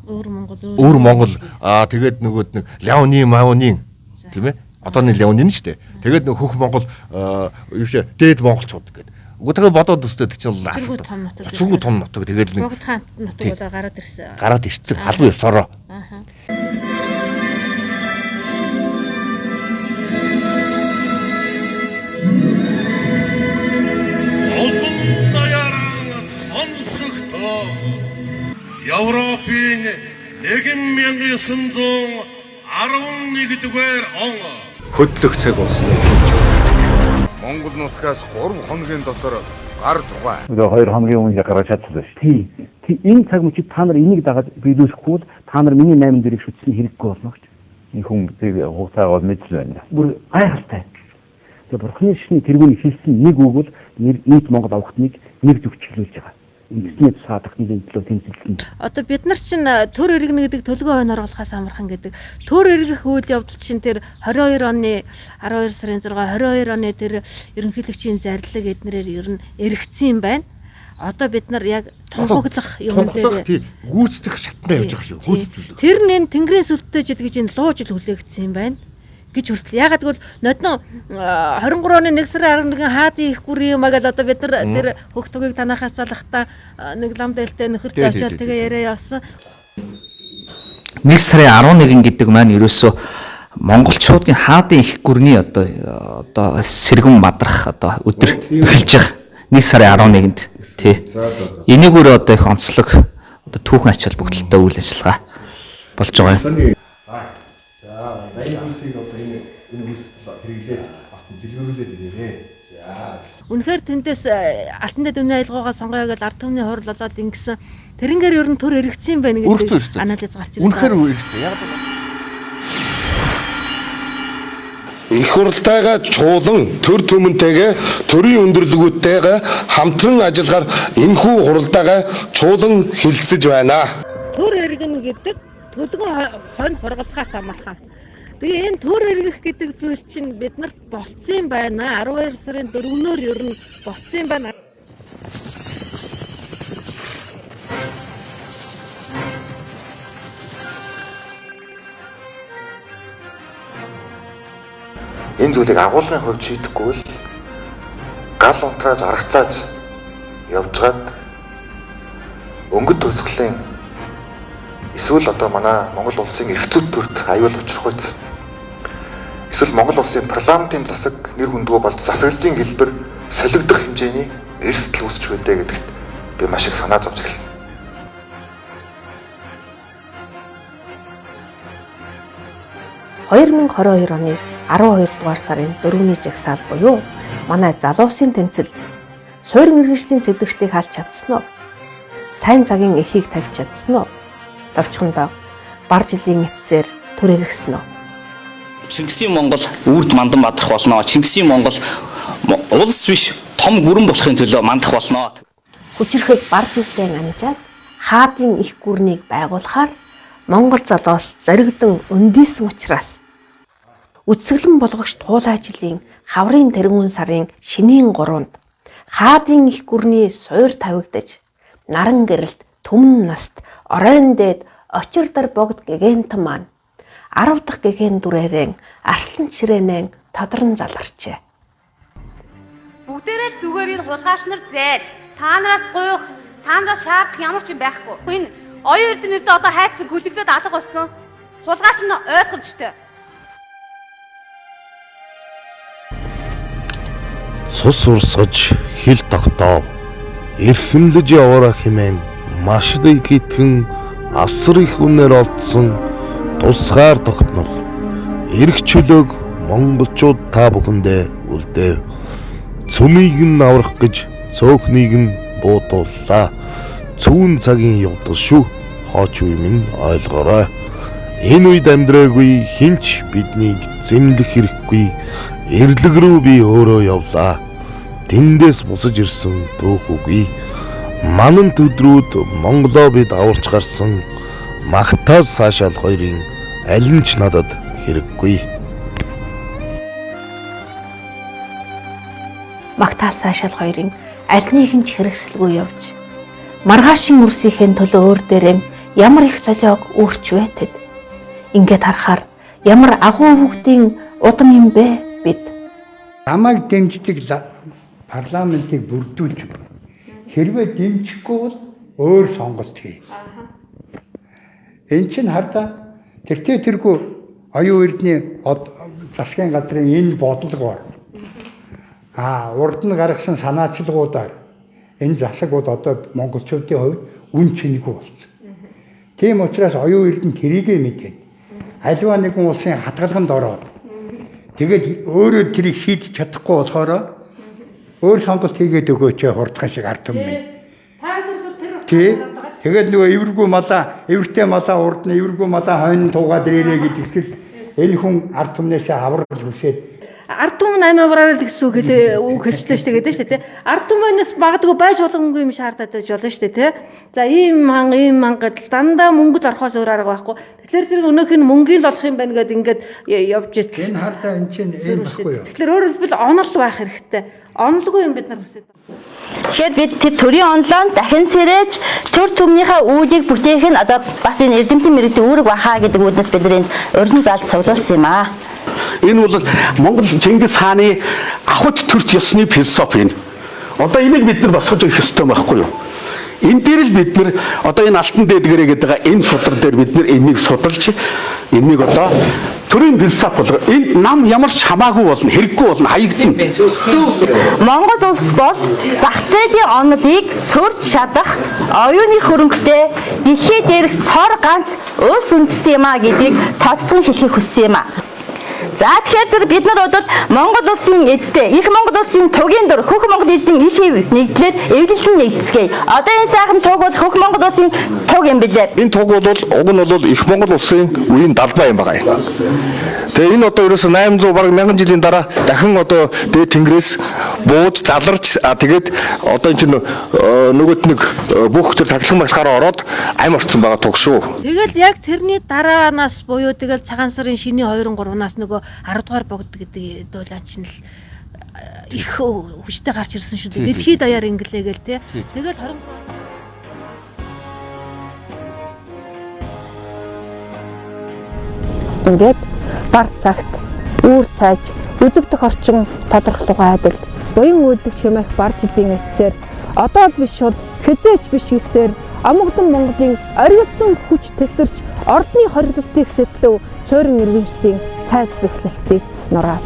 S4: Өөр Монгол тэгээд нөгөөд нэг Леонин тийм ээ. Одооны Леонин шүү дээ. Тэгээд нэг хөх Монгол юу шээ дээд монголчууд гэдэг. Уг тэгээ бодоод өстэй чинь бол Цүргүү том нутаг тэгээд нэг
S1: Богд хаан нутаг болоо гараад ирсэн.
S4: Гараад ирсэн албан ёсороо.
S8: Европын 1911-р он
S9: хөдлөх цаг болсныг хэлж байна. Монгол нутгаас 3 хоногийн дотор гар зугаа.
S10: 2 хоногийн өмнө гараад чадсан шүү. Тийм. Энэ цаг мөчид та нар энийг дагаад биелүүлэхгүй бол та нар миний 8 дэрийг шүтсэн хэрэггүй болно гэж. Энэ хүн тэр хугацаагаа бол мэдсэн байна. Бүр гайхалтай. Тэгээ бурхны шишний тэргүүний хэлсэн нэг үг бол нийт Монгол авахтныг нэг зүг чиглүүлж байгаа. Эцний саадах нэг төлөв тэмцэлсэн.
S1: Одоо бид нар чинь төр иргэнэ гэдэг төлгөө хойно оруулахаас амархан гэдэг. Төр иргэх үйл явдал чинь тэр 22 оны 12 сарын 6 22 оны тэр ерөнхийлөгчийн зарлиг эднэрээр ер нь эргэцсэн юм байна. Одоо бид нар яг тунхаглах юм дээр
S4: гүйцэтгэх шатнаа явж байгаа шүү. Гүйцэтгэх.
S1: Тэр нь тэнгэрийн сүлдтэй жид гэж энэ луу жил хүлээгдсэн юм байна. Гэж хүртэл ягаад гэвэл нодно 23 оны 1 сарын 11 хаадын их гүрийн юм аа гэдэг одоо бид нар тэр хөгтөгийг танахаас залахта нэг лам дээлтэй нөхөртэй очиод тэгээ яриа явсан.
S11: 1 сарын 11 гэдэг маань ерөөсөө монголчуудын хаадын их гүрний одоо сэргэн мадрах одоо өдөр эхэлж байгаа. 1 сарын 11-нд тий. Энийг өөрөө одоо их онцлог одоо түүхэн ач холбогдолтой үйл ажиллагаа болж байгаа юм.
S1: Үнэхээр тэндээс алтан дэд өмнө аялгаагаа сонгоё гэж ард түмний хурал болоод ингэсэн тэрнгээр ер нь төр эргэцсэн байх гэдэг анализ гарч ирсэн.
S4: Үнэхээр эргэцсэн. Яг
S8: их хуралдайгаа чуулан төр төмөнтэйгээ төрийн өндөрлөгүүдтэйгээ хамтран ажиллагаар энэхүү хуралдайгаа чуулан хилцэж байна.
S1: Төр эргэнэ гэдэг төлгөн хонь хургалахаас амархан. Тэгээ энэ төр эргэх гэдэг зүйл чинь биднэрт болцсон байна. 12 сарын 4-нөр ер нь болцсон байна.
S12: Энэ зүйлийг агуулгын хувьд шийдэхгүй л гал унтрааж аргацааж явжгаад өнгөт төгсгөлийн эсвэл одоо манай Монгол улсын эрхцүүд төрд аюул учрах үйс. Эсвэл Монгол улсын парламентын засаг нэр хүндгөө болж засаглалын хэлбэр солигдох хэмжээний эрсдэл үүсч байдэ гэдэгт би маш их санаа зовж эхэлсэн.
S13: (2022 оны 12 дугаар сарын 4-ний жагсаал буюу манай залуусын тэмцэл суурин иргэжлийн цэвэрчлийг халж чадсан уу? Сайн цагийн эхийг тавьж чадсан уу? Товчхондоо бар жилийн эцсээр төр эргэсэн үү?
S11: Чингисийн Монгол үрд мандан мадрах болно. Чингисийн Монгол улс биш том гүрэн болохын төлөө мандах болно.
S13: Хүчрэхэг бар жилдээ амжаад хаадын их гүрнийг байгуулахаар Монгол залуус заригдан өндийсэн учраас үцгэлэн болгогч туулай жилийн хаврын тэргүүн сарын шинийн 3-нд хаадын их гүрний суур тавигдаж наран гэрэлт төмөн наст оройн дээд очирдар богд гэгэнтэн маань 10 дахь гэгэн дүрээрэн арслан ширээнэн тодорн заларчээ.
S14: Бүгдээрээ зүгээр энэ хулгайч нар зээл. Та нараас гуйх, та нараас шаардах ямар ч юм байхгүй. Энэ оюун эрдэмтнэрдээ одоо хайцсан гүлэгзээд алга болсон. Хулгайч нь ойлгомжтой.
S9: Цус урсаж хил тогтоо эрхэмлэж яваараа хэмээн маш их итгэн асар их үнээр олдсон тусгаар тогтнол эрх чөлөөг монголчууд та бүхэндээ үлдээв. Цөмийг нь аврах гэж цөөхнийг нь буудууллаа. Цүүн цагийн явдал шүү. Хооч үе минь ойлгоорой. Энэ үед амьдраагүй хинч биднийг зэмлэх хэрэггүй. Эрлэг рүү би өөрөө явлаа. Тэндээс бусаж ирсэн төөх үгүй. Манан төдрүүд Монголоо бид аварч гарсан магтаас цаашаал хоёрын аль нь ч надад хэрэггүй.
S13: Магтаал цаашаал хоёрын аль нэг нь ч хэрэгсэлгүй явж маргаашин үрсийнхээ төлөө өөр дээрээ ямар их золиог өөрчвэ тэд. Ингээд харахаар ямар агуу хүүхдийн удам юм бэ бид.
S15: Намайг дэмждэг парламентыг бүрдүүлж хэрвээ дэмжихгүй бол өөр сонголт хий. Энд чинь хардаа тэргүй оюун эрдний засгийн газрын энэ бодлогоор урд нь гаргасан санаачлагуудаар энэ засагууд одоо монголчуудын хувьд үн цэнэгүй болсон. Тийм учраас оюун эрдэнэ тэрийгэ мэдээд аливаа нэгэн улсын хатгалганд ороод тэгээд өөрөө тэрийг шийдэж чадахгүй болохоор өөр сонголт хийгээд өгөөч хурдхан шиг ард түмэн. Тэгээд нөгөө эвэртэй малаа урд нь эвэргүй малаа хойно туугаад ирээрээ гэдэг энэ хүн ард түмнээсээ аврал хүсээд
S1: ард түмэн амиавраар л гэсэн үг хэлжтэй штэ гэдэг штэ тий. Ард түмэнээс магадгүй байж боломгүй юм шаардаад байж болно штэ тий. За ийм манга дандаа мөнгөд орохоос өөр арга байхгүй. Тэгэхээр зэрэг өнөөх нь мөнгөний л олох юм байна гэдээ ингээд явж ит.
S15: Энэ хардаа энэ чинь энэ баггүй юу.
S1: Тэгэхээр өөрөөр хэлбэл онол байх хэрэгтэй. Онолгүй юм бид нар хүсэж байна.
S16: Тэгэхээр бид тэр төрийн онлоор дахин сэрэж төр түмнийхээ үүдийг бүтээх нь одоо бас энэ эрдэмтэн мэрэгдээ үүрэг бахаа гэдэг үүднээс бид нар урьдчилан заалж цуглуулсан юм аа.
S17: Энэ бол Монгол Чингис хааны ахуйт төрч ёсны философи энэ. Одоо энийг бид нар босгож өгөх ёстой байхгүй юу? Энэ дээр л бид нар одоо энэ алтан дээдгэрээ гэдэг энэ судар дээр бид нар энийг судалж энийг одоо төрийн философи болгоо. Энэ нам ямар ч хамаагүй болно, хэрэггүй болно, хаягдана.
S16: Монгол улс бол зах зээлийн онолыг сурч чадах оюуны хөрөнгөтэй дэлхий дээрх цор ганц улс үндэстэй юм а гэдгийг тодтон хэлхийг хүссэн юм а. За тэгэхээр бид нар бодод Монгол улсын эзтэй их Монгол улсын тугийн дур хөх Монгол эзний их нэгдлэр эвлэлэн нэгдэсгэе. Одоо энэ сайхан туг бол хөх Монгол улсын туг юм билээ.
S8: Энэ туг бол уг нь бол их Монгол улсын үеийн далбай юм байна. Тэгээ энэ одоо ерөөсө 800 бараг 1000 жилийн дараа дахин одоо дээд тэнгэрээс бууж заларч тэгээд одоо энэ чинь нөгөөт нэг бүх төр таглагын машгаараа ороод ам орцсон байгаа туг шүү.
S1: Тэгэл яг тэрний дараанаас буюу тэгэл цагаан сарын шиний 2-3-наас нөгөө 10 дугаар богд гэдэг дуулаач нь л их хүчтэй гарч ирсэн шүү дээ. Дэлхийд даяар инглээгээл тий. Тэгэл 23
S13: Ингээд бар цагт үүр цааж үзэгдэх орчин тодорхойлгоо айдал буян үүдэх чимээх бар жилийн эцсээр одоо л биш бол хизээч биш гэсээр амгалан Монголын оргилсон хүч тесэрч ордны хоригдлтыг сэтлэв суурин иргэншлийн цайз бэхлэлтийг нураад.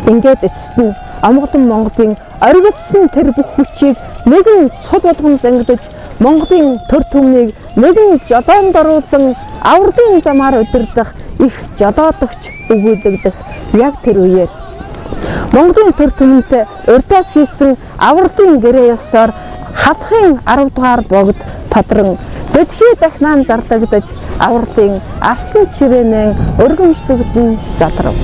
S13: Ингээд эцэст нь амгалан Монголын оргилсон тэр бүх хүчийг нэгэн цул болгон зангидаж Монголын төр түмнийг нэгэн жолоонд оруулан авралын замаар удирдах их жолоодогч өгүүлэгдэх яг тэр үеэр Монголын төр түмэнтэй урьдаас хийсэн авралын гэрээ ёсоор халахын 10 дугаар богд тодрон дэлхий дахнаан зарлагдаж авралын аслан чирээнэн өргөмжлөгдөн задрав.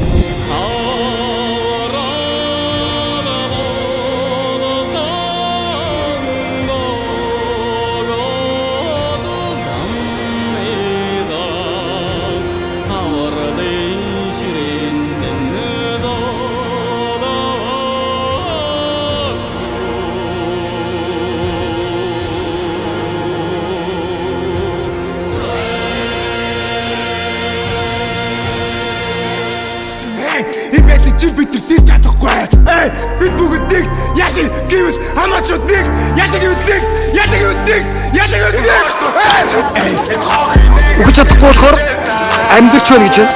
S18: Энэ байдлыг чи бид нар тийч чадахгүй. Бид бүгд нэг яг гэвэл хамаачууд нэг яг гэвэл нэг.
S8: Үгүй чадахгүй болохоор амьдрч байна гэж байна.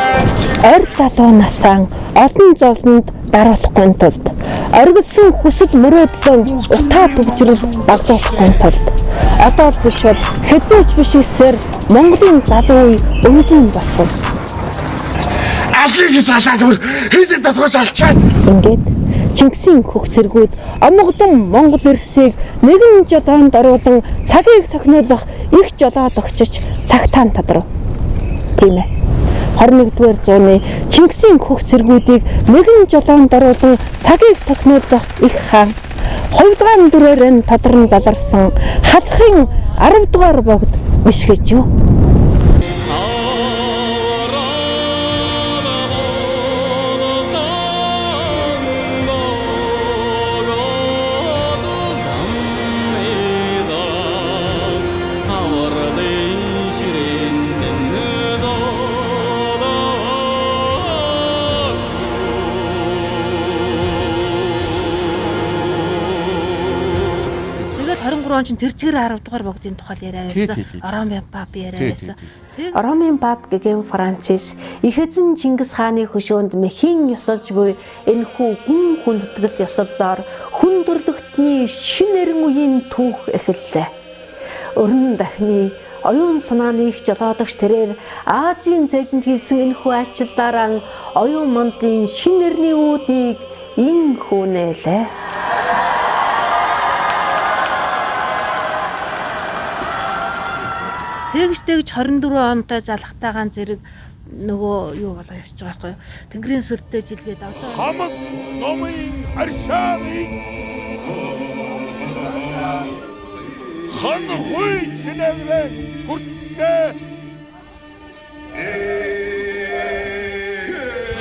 S13: Ойр залуу насаан олон зовлонд дараалахгүй тулд оргилсон хүсэл мөрөөдлөө утаа төвчрөл багтуулахгүй тулд одоо биш бол хэзээч биш эсээр Монголын залуу үе өнгөн болсон.
S18: Асыг салаад хийдэг татгаж алчаад.
S13: Ингээд Чингисийн хөх цэргүүд омглон Монгол эрсийг нэгэн жолоонд оруулан цагийг тохиноолох их жолоод өгчөж цагтаан тодров. Тийм ээ. 21-р зууны Чингисийн хөх цэргүүдийг нэгэн жолоонд оруулан цагийг тохиноолох их хаан 2 дугаар дүрээр нь тодорн заларсан халахын 10 дугаар богд биш гэж юу?
S1: Чин тэр чигээр 10 дугаар богдын тухай яриа байсан. Оромын пап яриа байсан.
S13: Оромын пап гэгээн Францис их эзэн Чингис хааны хөшөөнд мэхийн ёсолж буй энэхүү гүн хүндэтгэлд ёсоллоор хүн төрлөختний шин нэрэн үеийн түүх эхэллээ. Өрн дахны оюун санааны их жолоодогч тэрээр Азийн цэжинд хийсэн энэхүү айлчлалаараа оюун мандлын шин нэрний үүдийг ин хүнээлээ.
S1: Тэгж 24 онтой залхтайгаан зэрэг нөгөө юу болоо явж байгаа байхгүй юу? Тэнгэрийн сүртэй жилгээд одоо
S9: хамаг номын аршааны хан хуй чинэврэ хүртцгээ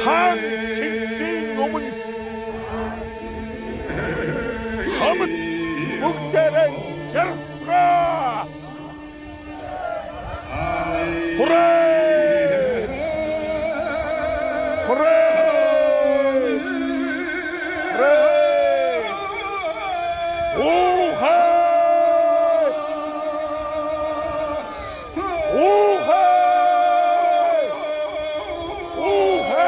S9: хан Чингисийн өмнө хамаг бүгдээрээ ярцгаа Hooray! Hooray! Hooray! Ooh-ha! Ooh-ha! Ooh-ha!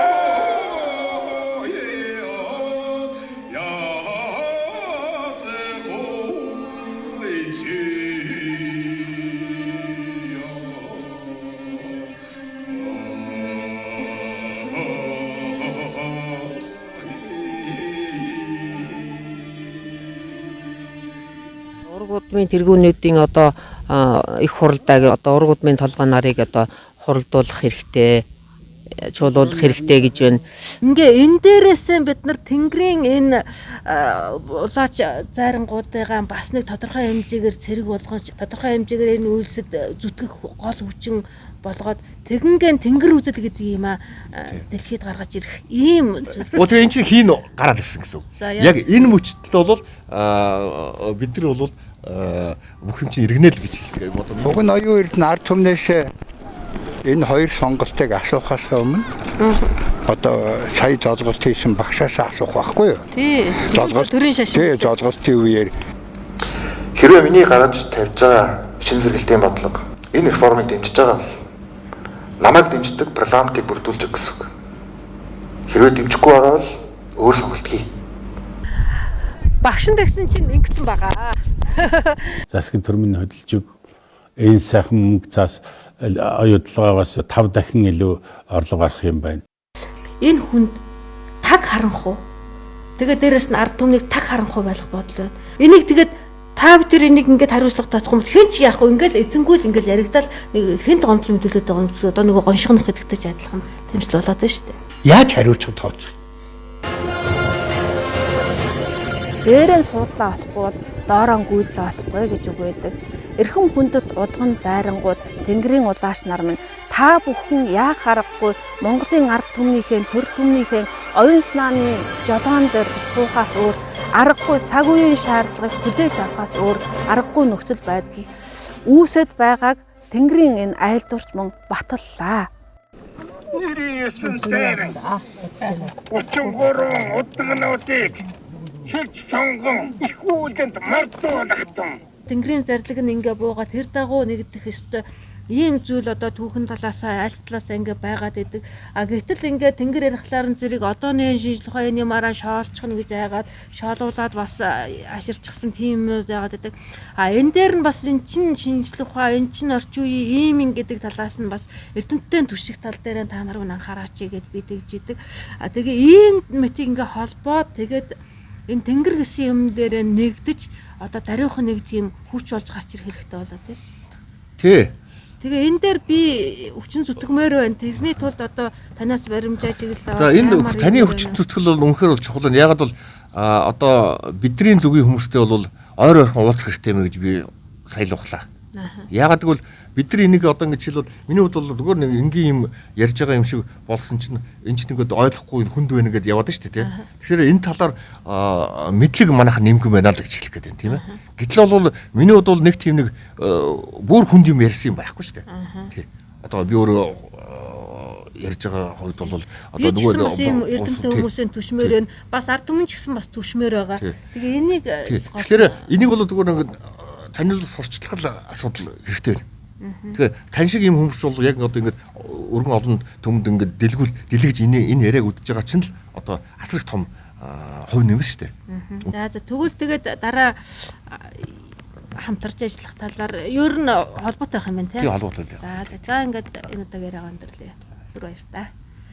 S19: Ургуудмын тэргүүнүүдийн одоо их хуралдааг одоо ургуудмын толгой нарыг одоо хуралдуулах хэрэгтэй, чуулуулах хэрэгтэй гэж байна.
S1: Ингээ энэ дээрээсээ бид нар Тэнгэрийн энэ улаач зайрангуудыгаа бас нэг тодорхой хэмжээгээр цэрэг болгож, тодорхой хэмжээгээр энэ үйлсэд зүтгэх гол хүчин болгоод тэгингээр тэнгэр үзэл гэдэг юм дэлхийд гаргаж ирэх ийм зүйл.
S4: Тэгээ эн чинь хийн гараад ирсэн гэсэн. Яг энэ мөчтөд бол бид нар бол бүх юм чинь иргэнэл гэж хэлдэг юм одоо.
S15: Уг нь оюун эрдэнэ ард түмнээс энэ хоёр сонголтыг асуухаас өмнө одоо сая жолголт хийсэн багшаас асуух байхгүй юу?
S1: Тий. Төрийн шашин.
S15: Тий, жолголтын үеэр
S12: хэрвээ миний гаргаж тавьж байгаа шин зэрэгэлтийн бодлого энэ реформыг дэмжиж байгаа бол намайг дэмждэг парламентыг бүрдүүлж өг гэсэн үг. Хэрвээ дэмжихгүй байгаа бол өөр сонголт хий.
S1: Багшин тагсан чинь ингэсэн байгаа.
S20: Засгийн төрмийн хөдөлж энэ сайхан мөнгө цаас оюутлагаас 5 дахин илүү орлого гарах юм байна.
S1: Энэ хүнд таг харанхуу. Тэгээд дээрэс нь ард түмнийг таг харанхуу байх бодол байна. Энийг тэгээд та бүхэн энийг ингээд хариуцлага тооцохгүй хэн ч яах вэ? Ингээд эзэнгүүл ингээд яригдал нэг хинт гомдол мэдүүлээд байгаа юм. Одоо нөгөө гоншигнох гэдэгтэй ч адилхан тэмцэл болоод байна шүү дээ.
S15: Яаж хариуцлага тооцох?
S13: Дээрээ суудлаа олохгүй бол доороо гүйдлээ олохгүй гэж үг байдаг. Эрхэм хүндэт удган зайрангууд Тэнгэрийн улааш нар минь та бүхэн яах аргагүй Монголын ард түмнийхээ төр түмнийхээ оюун санааны жолоон дээр суухаас өөр аргагүй цаг үеийн шаардлагыг хүлээж авахаас өөр аргагүй нөхцөл байдал үүсэт байгааг Тэнгэрийн энэ айлдуурч мөн баталлаа.
S18: Нэрийн 9 сайран 33 удагнуудыг шилж сонгон их үүлэнд мартуулахтан.
S1: Тэнгэрийн зарлиг нь ингээ бууга тэр дагуу нэгдэх ёстой ийм зүйл одоо түүхэн талаасаа аль талаасаа ингээ байгаад идэг. А гэтэл ингээ тэнгэр ярихлаар нь зэрэг одооны шинжлэх ухааны мараа шоолчихно гэж айгаад шоолуулаад бас аширчсан тийм юмуд байгаад идэг. А энэ дээр нь бас эн чин шинжлэх ухаан, эн чин орчин үеийн ийм гэдэг талаас нь бас эрдэмтдийн түшиг тал дээр та нар нь анхаараач гэд би тэгж идэг. А тэгээ ийм мэтийг ингээ холбоод тэгээд энэ тэнгэр гэсэн юм дээр нэгдэж одоо даруйхан нэг тийм хүч болж гарч ирэх хэрэгтэй болоо
S4: тий.
S1: Тэгээ энэ дээр би өвчин зүтгэмээр байна. Тэрний тулд одоо танаас баримжаа чиглэлээ.
S4: За энэ таны өвчин зүтгэл бол үнэхээр бол чухал байна. Ягаад бол одоо бидний зүгийн хүмүүстэй бол ойр ойрхон уулзах хэрэгтэй мэ гэж би саялууллаа. Ягаад гэвэл бид нар энийг одоо ингэж хэлвэл миний хувьд бол зүгээр нэг энгийн юм ярьж байгаа юм шиг болсон чинь энэ ч нэг ойлгохгүй хүнд байна гэдээ яваад шүү дээ. Тэгэхээр энэ талаар мэдлэг манайх нэмгэн байна л гэж хэлэх гээд байна тийм ээ. Гэтэл бол миний хувьд бол нэг тийм нэг бүр хүнд юм ярьсан юм байхгүй шүү дээ. Тий. Одоо би өөрөө ярьж байгаа хувьд бол одоо
S1: нөгөө эрдэмтэн хүмүүсийн түшмээр байна. Бас ард түмэн ч гэсэн бас түшмээр байгаа. Тэгээ энийг
S4: тэгэхээр энийг бол зүгээр нэг танил сурчлах асуудал хэрэгтэй байна. Тэгэхээр тань шиг юм хүмүүс бол яг одоо ингээд өргөн олон төмөнд ингээд дэлгэж энэ яриаг үдэж байгаа чинь л одоо асар их том хувь нэмэр шүү дээ.
S1: За тэгвэл тэгээд дараа хамтарч ажиллах талаар ер нь холбоотой байх юм байна тийм.
S4: Тий холбоотой.
S1: За ингээд энэ удаагийн яриагаа өндөрлөө. Түр баяр та.